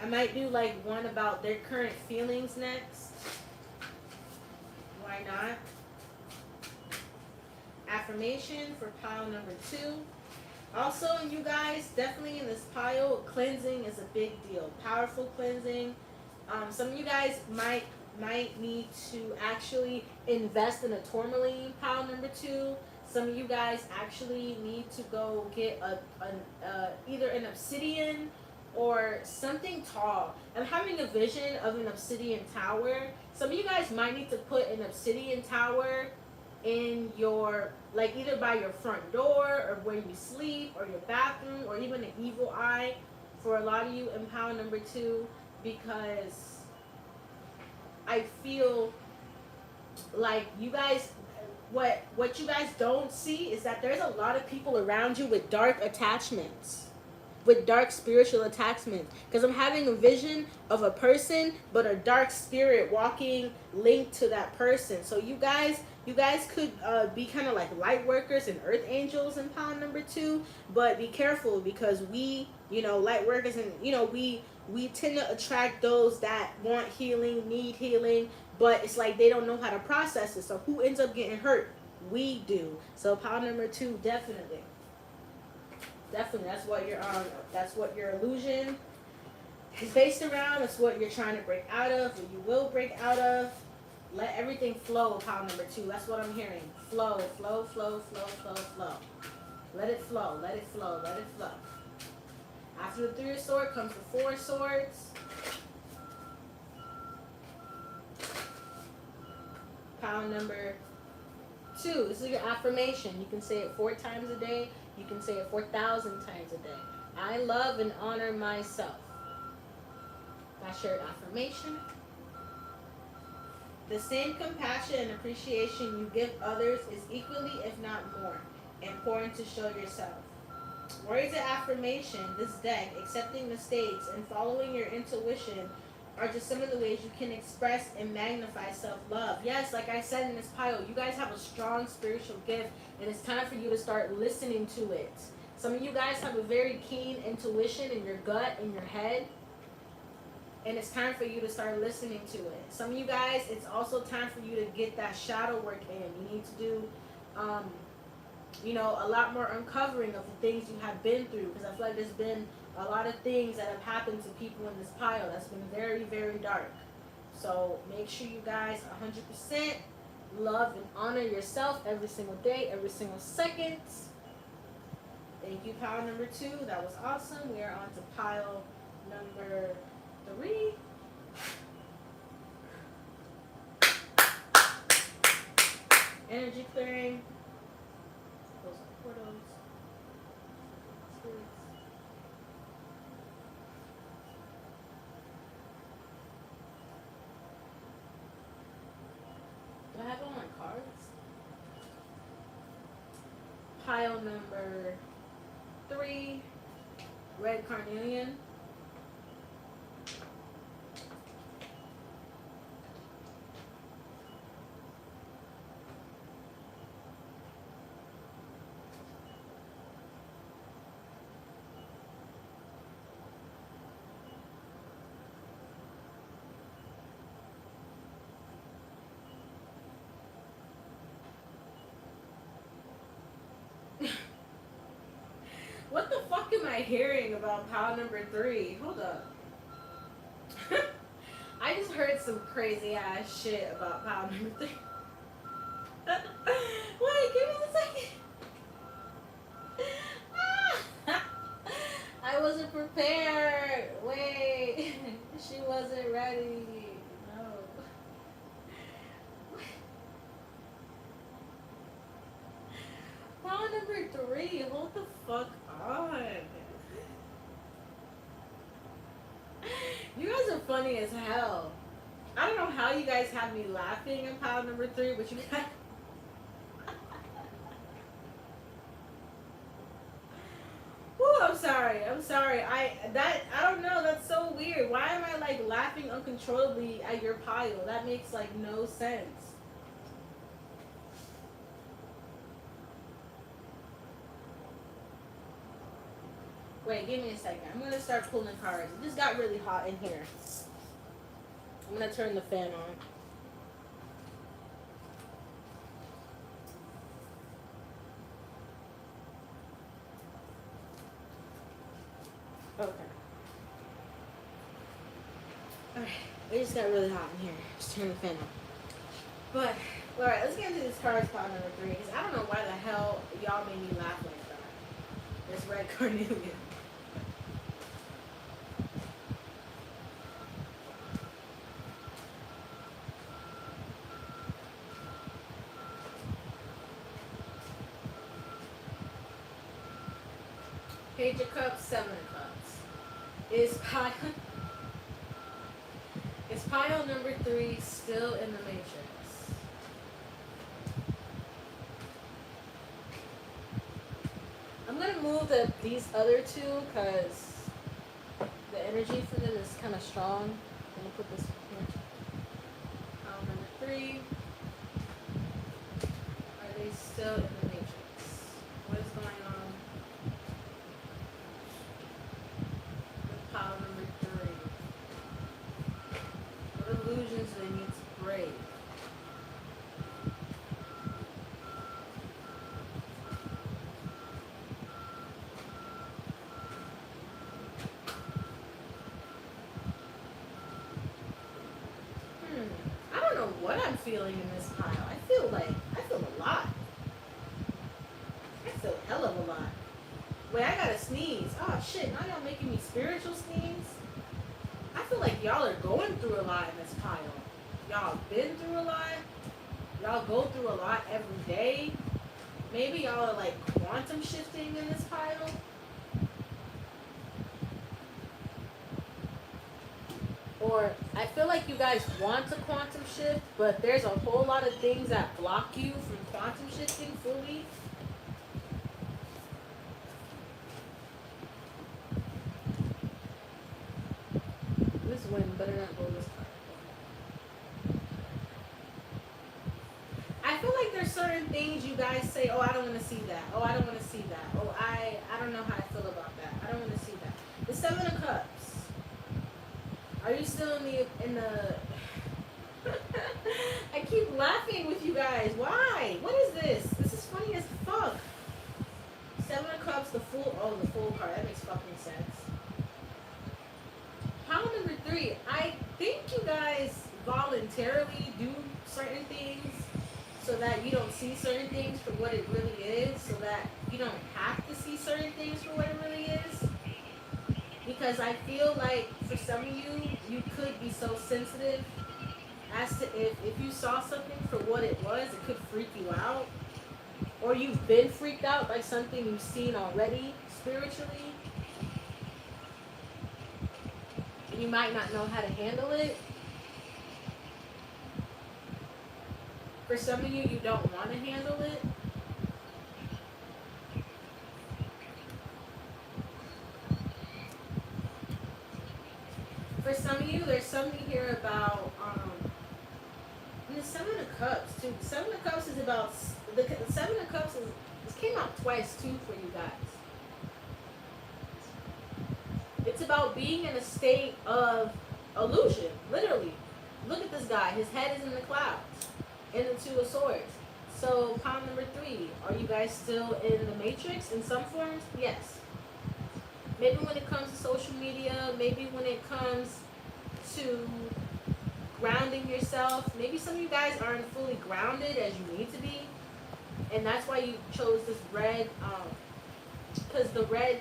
I might do like one about their current feelings next. Why not? Affirmation for pile number 2. Also, you guys, definitely in this pile, cleansing is a big deal. Powerful cleansing. Some of you guys might need to actually invest in a tourmaline, pile number 2. Some of you guys actually need to go get either an obsidian or something tall. I'm having a vision of an obsidian tower. Some of you guys might need to put an obsidian tower in your, like, either by your front door or where you sleep or your bathroom, or even an evil eye for a lot of you in pile number 2, because I feel like you guys, what you guys don't see is that there's a lot of people around you with dark attachments, with dark spiritual attachments, because I'm having a vision of a person but a dark spirit walking linked to that person. So you guys could be kind of like light workers and earth angels in pile number 2, but be careful, because we, light workers, and we tend to attract those that want healing, need healing, but it's like they don't know how to process it. So who ends up getting hurt? We do. So pile number 2, definitely, that's what your illusion is based around. It's what you're trying to break out of, or you will break out of. Let everything flow, pile number 2. That's what I'm hearing. Flow, flow, flow, flow, flow, flow. Let it flow, let it flow, let it flow. After the 3 of Swords comes the 4 of Swords. Pile number 2. This is your affirmation. You can say it 4 times a day. You can say it 4,000 times a day. I love and honor myself. That's your affirmation. The same compassion and appreciation you give others is equally, if not more, important to show yourself. Words of affirmation, this deck, accepting mistakes and following your intuition are just some of the ways you can express and magnify self-love. Yes, like I said in this pile, you guys have a strong spiritual gift, and it's time for you to start listening to it. Some of you guys have a very keen intuition in your gut, in your head, and it's time for you to start listening to it. Some of you guys, it's also time for you to get that shadow work in. You need to do, a lot more uncovering of the things you have been through, because I feel like there's been a lot of things that have happened to people in this pile that's been very, very dark. So make sure you guys 100% love and honor yourself every single day, every single second. Thank you, pile number 2. That was awesome. We are on to pile number 3. Energy clearing. Close the portals. Spirits. Do I have all my cards? Pile number 3. Red carnelian. What the fuck am I hearing about pile number 3? Hold up. I just heard some crazy ass shit about pile number 3. Wait, give me a second. I wasn't prepared. Wait, she wasn't ready. No. Pile number 3. Hold the fuck on. You guys are funny as hell. I don't know how you guys have me laughing in pile number 3, but you guys. Whew, I'm sorry. I don't know. That's so weird. Why am I like laughing uncontrollably at your pile? That makes like no sense. Wait, give me a second. I'm gonna start pulling cards. It just got really hot in here. I'm gonna turn the fan on. Okay. Alright. It just got really hot in here. Just turn the fan on. But, alright, let's get into this cards pile number 3. Because I don't know why the hell y'all made me laugh like that. This red carnelian. Page of Cups, Seven of Cups. Is pile is pile number 3 still in the matrix? I'm gonna move these other two because the energy for them is kind of strong. I'm gonna put this here. Pile number 3. Are they still in the matrix? What is going on with pile number 3? What illusions do they need to break? I don't know what I'm feeling in this pile. I feel a lot. I feel a hell of a lot. Wait, I gotta sneeze. Oh shit, now y'all making me spiritual sneeze? I feel like y'all are going through a lot in this pile. Y'all been through a lot. Y'all go through a lot every day. Maybe y'all are like quantum shifting in this pile. Or I feel like you guys want to quantum shift, but there's a whole lot of things that block you from quantum shifting fully. This wind better not go this far. I feel like there's certain things you guys say, oh, I don't want to see that. Oh, I don't want to see that. Oh, I don't know how I feel about that. I don't want to see that. The Seven of Cups. Are you still in the I keep laughing with you guys. Why? What is this? This is funny as fuck. Seven of Cups, the Fool. Oh, the Fool card. That makes fucking sense. Pile number 3. I think you guys voluntarily do certain things so that you don't see certain things for what it really is, so that you don't have to see certain things for what it really is. Because I feel like for some of you, you could be so sensitive as to if you saw something for what it was, it could freak you out. Or you've been freaked out by something you've seen already spiritually. And you might not know how to handle it. For some of you, you don't want to handle it. For some of you, there's something here about the Seven of Cups too. The Seven of Cups is about the Seven of Cups. This came out twice too for you guys. It's about being in a state of illusion, literally. Look at this guy. His head is in the clouds, and the Two of Swords. So, pile number 3. Are you guys still in the matrix in some forms? Yes. Maybe when it comes to social media, maybe when it comes to grounding yourself, maybe some of you guys aren't fully grounded as you need to be, and that's why you chose this red, because the red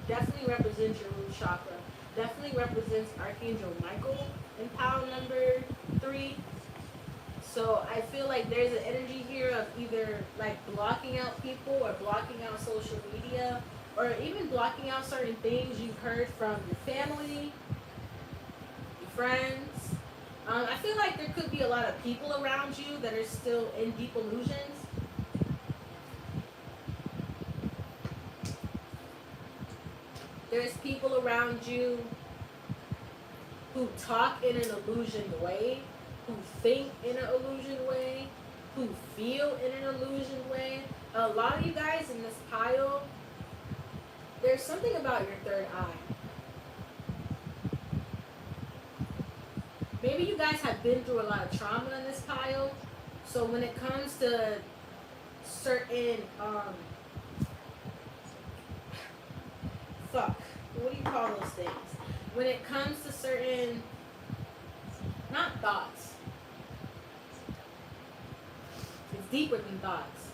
definitely represents your root chakra, definitely represents Archangel Michael in pile number 3. So I feel like there's an energy here of either like blocking out people or blocking out social media, or even blocking out certain things you've heard from your family, your friends. I feel like there could be a lot of people around you that are still in deep illusions. There's people around you who talk in an illusioned way, who think in an illusioned way, who feel in an illusioned way. A lot of you guys in this pile, there's something about your third eye. Maybe you guys have been through a lot of trauma in this pile. So when it comes to certain, what do you call those things? When it comes to certain, not thoughts. It's deeper than thoughts.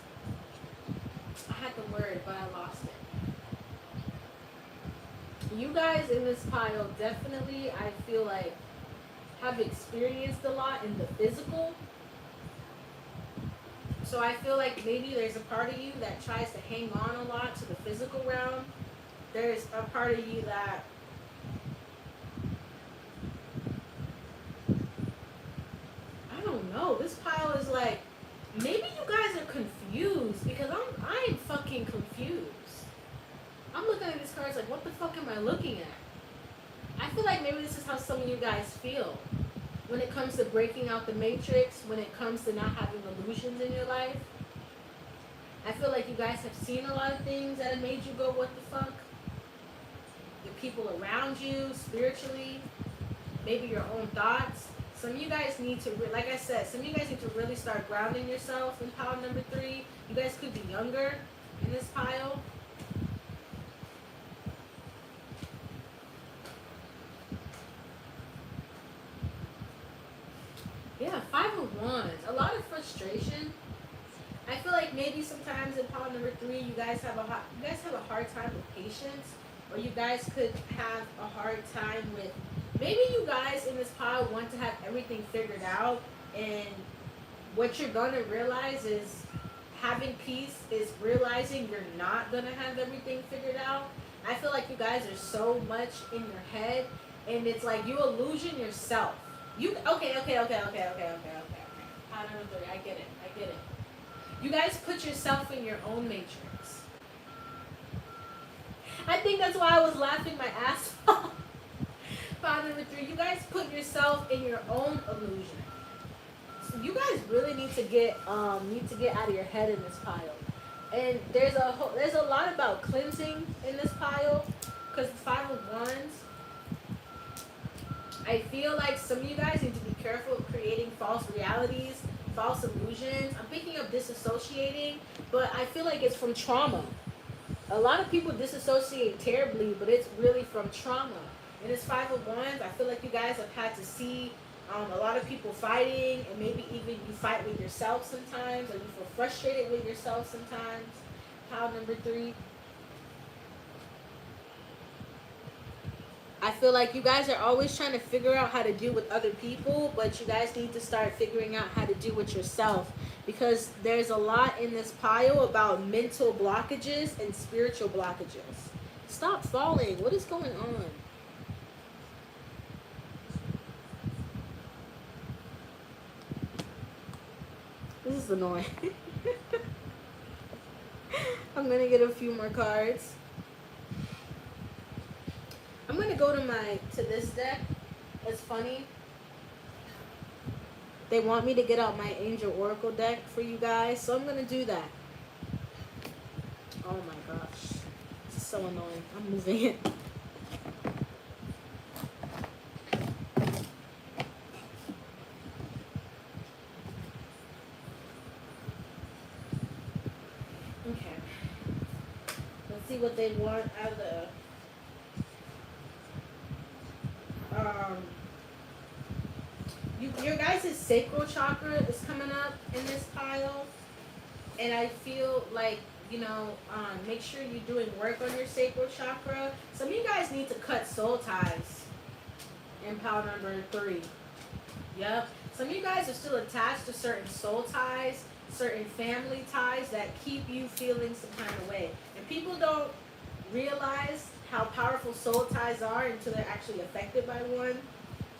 I had the word, but I lost it. You guys in this pile definitely, I feel like, have experienced a lot in the physical. So I feel like maybe there's a part of you that tries to hang on a lot to the physical realm. there's a part of you that I don't know. This pile is like, maybe you guys are confused because I am fucking confused. I'm looking at these cards like, what the fuck am I looking at? I feel like maybe this is how some of you guys feel when it comes to breaking out the matrix, when it comes to not having illusions in your life. I feel like you guys have seen a lot of things that have made you go, what the fuck? The people around you, spiritually, maybe your own thoughts. Some of you guys need to, like I said, some of you guys need to really start grounding yourself in pile number 3. You guys could be younger in this pile. Yeah, 5 of Wands. A lot of frustration. I feel like maybe sometimes in pile number 3, you guys have a hard time with patience, or you guys could have a hard time with. Maybe you guys in this pile want to have everything figured out, and what you're gonna realize is having peace is realizing you're not gonna have everything figured out. I feel like you guys are so much in your head, and it's like you illusion yourself. You okay. Pile number 3, I get it. You guys put yourself in your own matrix. I think that's why I was laughing my ass off. Pile number 3, you guys put yourself in your own illusion. So you guys really need to get out of your head in this pile. And there's a lot about cleansing in this pile, because the 5 of Wands. I feel like some of you guys need to be careful of creating false realities, false illusions. I'm picking up disassociating, but I feel like it's from trauma. A lot of people disassociate terribly, but it's really from trauma. And this 5 of Wands, I feel like you guys have had to see a lot of people fighting, and maybe even you fight with yourself sometimes, or you feel frustrated with yourself sometimes. Pile number 3. I feel like you guys are always trying to figure out how to deal with other people, but you guys need to start figuring out how to deal with yourself, because there's a lot in this pile about mental blockages and spiritual blockages. Stop falling. What is going on? This is annoying. I'm going to get a few more cards. I'm going to go to this deck. It's funny. They want me to get out my Angel Oracle deck for you guys, so I'm going to do that. Oh my gosh. This is so annoying. I'm moving it. Okay. Let's see what they want out of the your guys' sacral chakra is coming up in this pile, and I feel like, make sure you're doing work on your sacral chakra. Some of you guys need to cut soul ties in pile number 3. Yep. Some of you guys are still attached to certain soul ties, certain family ties that keep you feeling some kind of way. And people don't realize how powerful soul ties are until they're actually affected by one,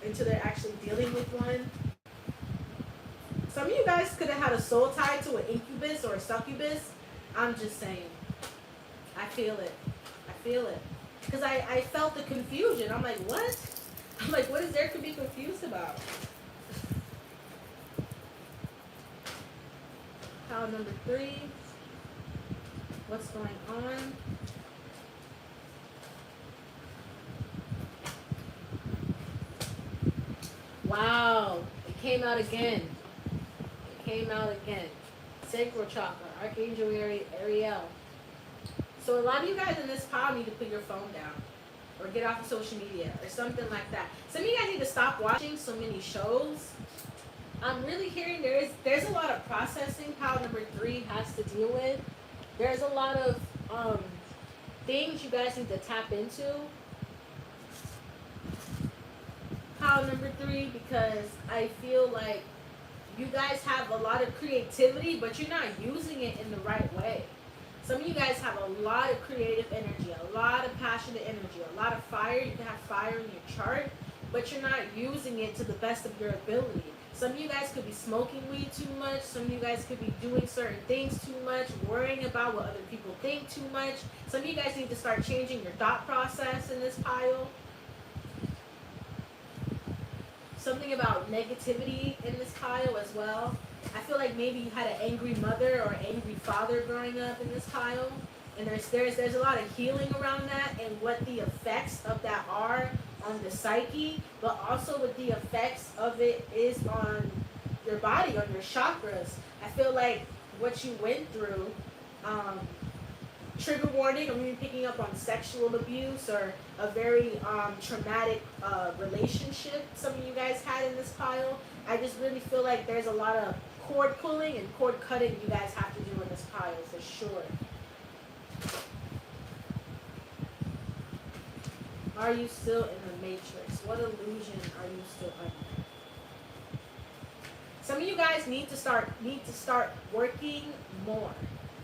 until they're actually dealing with one. Some of you guys could have had a soul tie to an incubus or a succubus. I'm just saying. I feel it. Because I felt the confusion. I'm like, what? I'm like, what is there to be confused about? Pile number 3. What's going on? Wow. It came out again. Sacral chakra. Archangel Ariel. So a lot of you guys in this pile need to put your phone down, or get off of social media, or something like that. Some of you guys need to stop watching so many shows. I'm really hearing there's a lot of processing pile number 3 has to deal with. There's a lot of things you guys need to tap into. Pile number 3, because I feel like you guys have a lot of creativity, but you're not using it in the right way. Some of you guys have a lot of creative energy, a lot of passionate energy, a lot of fire. You can have fire in your chart, but you're not using it to the best of your ability. Some of you guys could be smoking weed too much. Some of you guys could be doing certain things too much, worrying about what other people think too much. Some of you guys need to start changing your thought process in this pile. Something about negativity in this pile as well. I feel like maybe you had an angry mother or angry father growing up in this pile. And there's a lot of healing around that and what the effects of that are on the psyche, but also what the effects of it is on your body, on your chakras. I feel like what you went through, trigger warning, I'm even picking up on sexual abuse or a very traumatic relationship some of you guys had in this pile. I just really feel like there's a lot of cord pulling and cord cutting you guys have to do in this pile for sure. Are you still in the matrix? What illusion are you still under? Some of you guys need to start working more.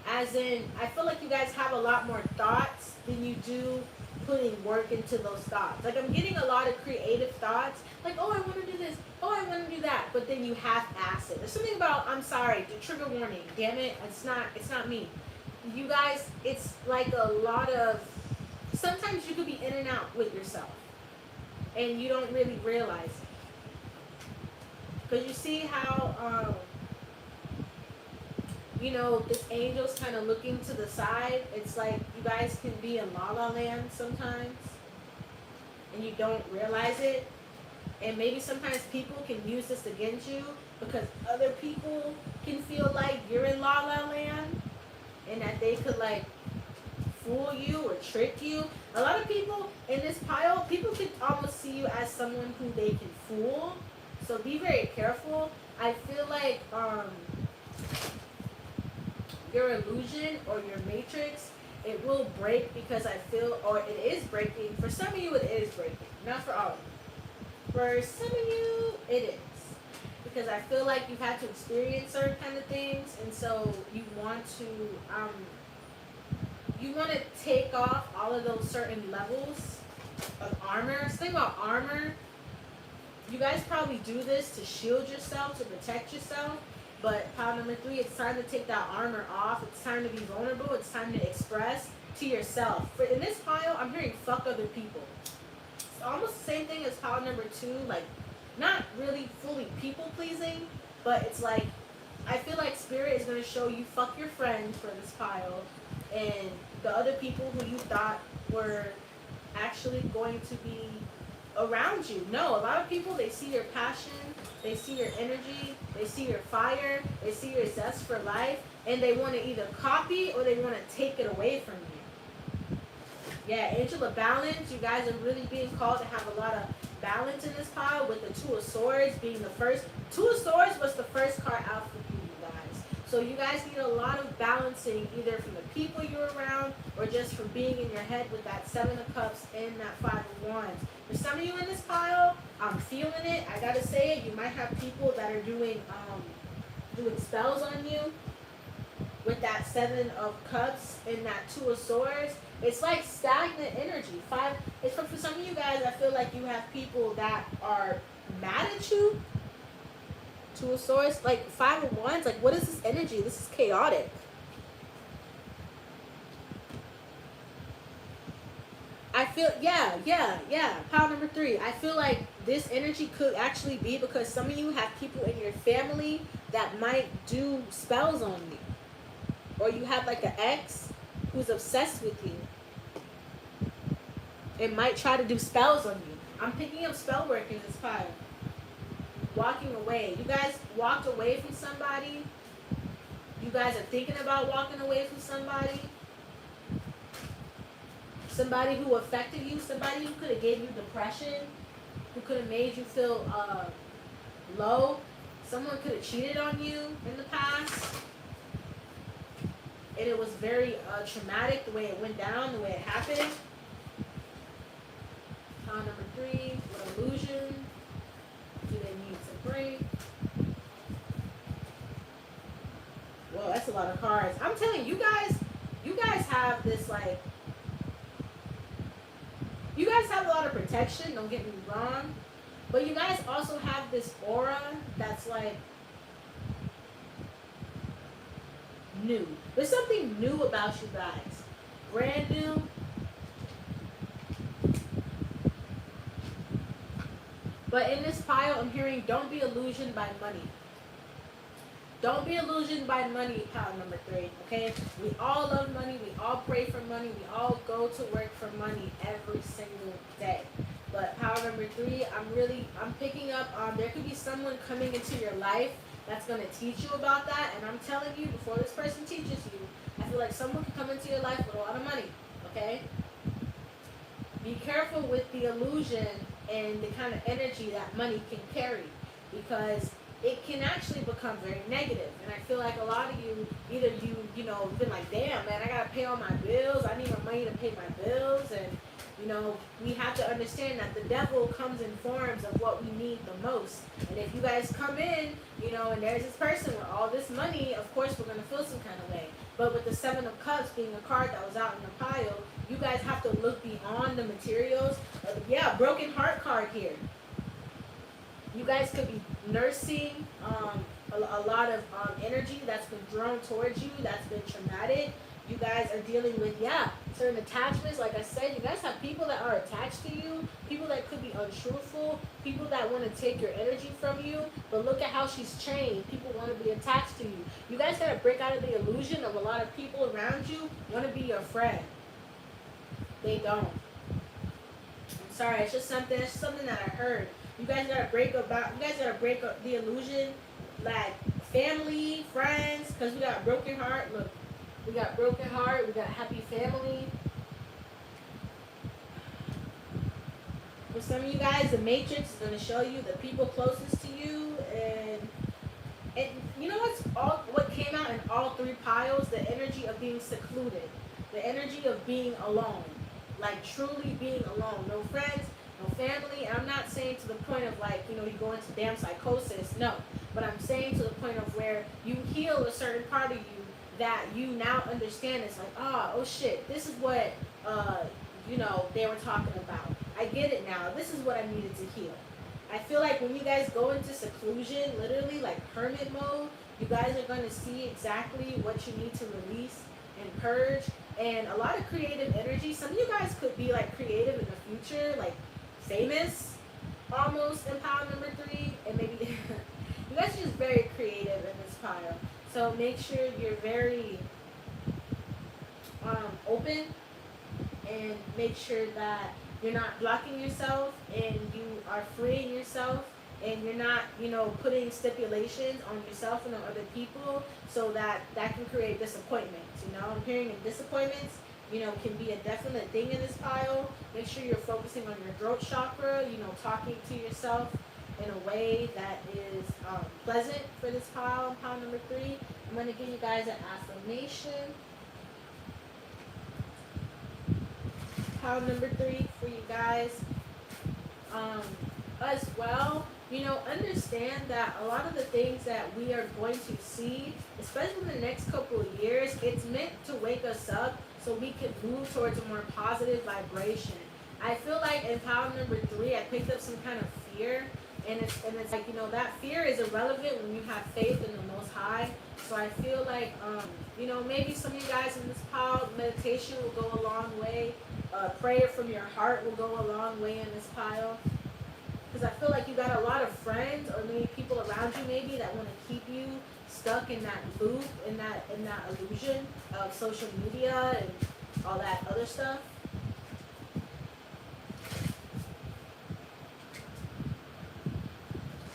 As in, I feel like you guys have a lot more thoughts than you do putting work into those thoughts. Like I'm getting a lot of creative thoughts, like, oh, I want to do this, oh, I want to do that, but then you half-ass it. There's something about, I'm sorry, the trigger warning, damn it, it's not me. You guys, it's like a lot of, sometimes you could be in and out with yourself, and you don't really realize it. Because you see how, you know, this angel's kind of looking to the side. It's like you guys can be in la la land sometimes, and you don't realize it. And maybe sometimes people can use this against you because other people can feel like you're in la la land, and that they could like fool you or trick you. A lot of people in this pile, people could almost see you as someone who they can fool. So be very careful. I feel like your illusion or your matrix, it will break because I feel, or it is breaking. For some of you, it is breaking. Not for all of you. For some of you, it is. Because I feel like you've had to experience certain kind of things, and so you want to take off all of those certain levels of armor. Think about armor. You guys probably do this to shield yourself, to protect yourself. But pile number 3, it's time to take that armor off. It's time to be vulnerable. It's time to express to yourself. In this pile, I'm hearing fuck other people. It's almost the same thing as pile number 2. Like, not really fully people pleasing, but it's like, I feel like spirit is going to show you fuck your friend for this pile. And the other people who you thought were actually going to be around you. No, a lot of people, they see your passion, they see your energy, they see your fire, they see your zest for life, and they want to either copy or they want to take it away from you. Yeah, Angel of Balance, you guys are really being called to have a lot of balance in this pile, with the Two of Swords being the first. Two of Swords was the first card out for you guys. So you guys need a lot of balancing, either from the people you're around or just from being in your head with that Seven of Cups and that Five of Wands. For some of you in this pile, I'm feeling it. I gotta say it. You might have people that are doing spells on you with that Seven of Cups and that Two of Swords. It's like stagnant energy. It's for some of you guys, I feel like you have people that are mad at you. Two of Swords, like Five of Wands, like what is this energy? This is chaotic. I feel, yeah. Pile number 3. I feel like this energy could actually be because some of you have people in your family that might do spells on you. Or you have like an ex who's obsessed with you. It might try to do spells on you. I'm picking up spell work in this pile. Walking away. You guys walked away from somebody. You guys are thinking about walking away from somebody. Somebody who affected you. Somebody who could have gave you depression. Who could have made you feel low. Someone could have cheated on you in the past. And it was very traumatic the way it went down, the way it happened. Number 3, what illusion do they need to break? Whoa, that's a lot of cards. I'm telling you, you have this like, you guys have a lot of protection, don't get me wrong, but you guys also have this aura that's like new. There's something new about you guys. Brand new. But in this pile, I'm hearing don't be illusioned by money. Don't be illusioned by money, pile number 3, okay? We all love money. We all pray for money. We all go to work for money every single day. But pile number 3, I'm picking up on there could be someone coming into your life that's going to teach you about that. And I'm telling you, before this person teaches you, I feel like someone can come into your life with a lot of money, okay? Be careful with the illusion and the kind of energy that money can carry, because it can actually become very negative. And I feel like a lot of you, either you know, been like, damn, man, I got to pay all my bills. I need my money to pay my bills. And, you know, we have to understand that the devil comes in forms of what we need the most. And if you guys come in, you know, and there's this person with all this money, of course we're going to feel some kind of way. But with the 7 of Cups being a card that was out in the pile, you guys have to look beyond the materials. Yeah, broken heart card here. You guys could be nursing a lot of energy that's been drawn towards you, that's been traumatic. You guys are dealing with, certain attachments. Like I said, you guys have people that are attached to you, people that could be untruthful, people that want to take your energy from you. But look at how she's chained. People want to be attached to you. You guys got to break out of the illusion of a lot of people around you want to be your friend. They don't. I'm sorry, it's just something that I heard. You guys gotta break up the illusion, like family, friends, because we got broken heart. Look, we got broken heart, we got happy family. For some of you guys, the matrix is gonna show you the people closest to you, and you know what came out in all 3 piles? The energy of being secluded, the energy of being alone, like truly being alone, no friends, no family. And I'm not saying to the point of like, you know, you go into damn psychosis, no, but I'm saying to the point of where you heal a certain part of you that you now understand. It's like, oh shit, this is what you know, they were talking about. I get it now. This is what I needed to heal. I feel like when you guys go into seclusion, literally like hermit mode, you guys are going to see exactly what you need to release and purge. And a lot of creative energy. Some of you guys could be like creative in the future, like famous almost in pile number 3. And maybe you guys are just very creative in this pile. So make sure you're very open, and make sure that you're not blocking yourself and you are freeing yourself, and you're not, you know, putting stipulations on yourself and on other people, so that can create disappointments. You know, I'm hearing that disappointments, you know, can be a definite thing in this pile. Make sure you're focusing on your throat chakra, you know, talking to yourself in a way that is pleasant for this pile number 3. I'm going to give you guys an affirmation. Pile number 3 for you guys. As well, you know, understand that a lot of the things that we are going to see, especially in the next couple of years, it's meant to wake us up so we can move towards a more positive vibration. I feel like in pile number 3, I picked up some kind of fear, and it's like, you know, that fear is irrelevant when you have faith in the Most High. So I feel like, you know, maybe some of you guys in this pile, meditation will go a long way. Prayer from your heart will go a long way in this pile. Because I feel like you got a lot of friends, or maybe people around you maybe, that want to keep you stuck in that loop, in that illusion of social media and all that other stuff.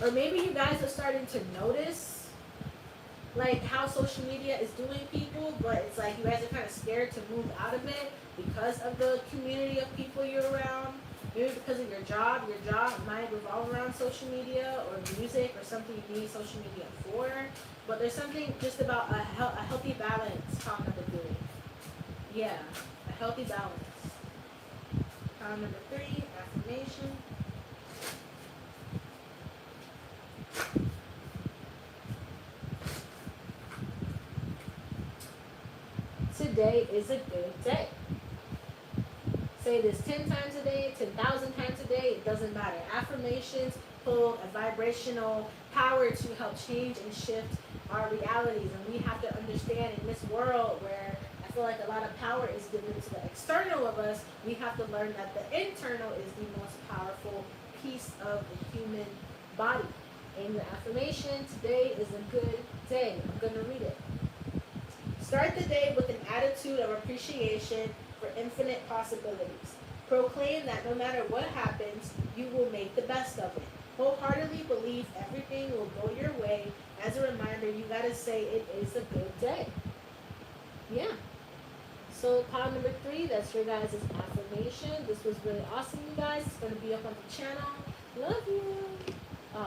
Or maybe you guys are starting to notice like how social media is doing people, but it's like you guys are kind of scared to move out of it because of the community of people you're around. Maybe because of your job might revolve around social media or music or something you need social media for. But there's something just about a healthy balance, pile number 3. Yeah, a healthy balance. Pile number 3, affirmation. today is a good day. Say this 10 times a day, 10,000 times a day, it doesn't matter. Affirmations hold a vibrational power to help change and shift our realities. And we have to understand in this world where I feel like a lot of power is given to the external of us, we have to learn that the internal is the most powerful piece of the human body. And your affirmation, today is a good day. I'm going to read it. Start the day with an attitude of appreciation for infinite possibilities. Proclaim that no matter what happens, you will make the best of it. Wholeheartedly believe everything will go your way. As a reminder, you gotta say it is a good day. Yeah. So pile number 3, that's your guys' affirmation. This was really awesome, you guys. It's gonna be up on the channel. Love you.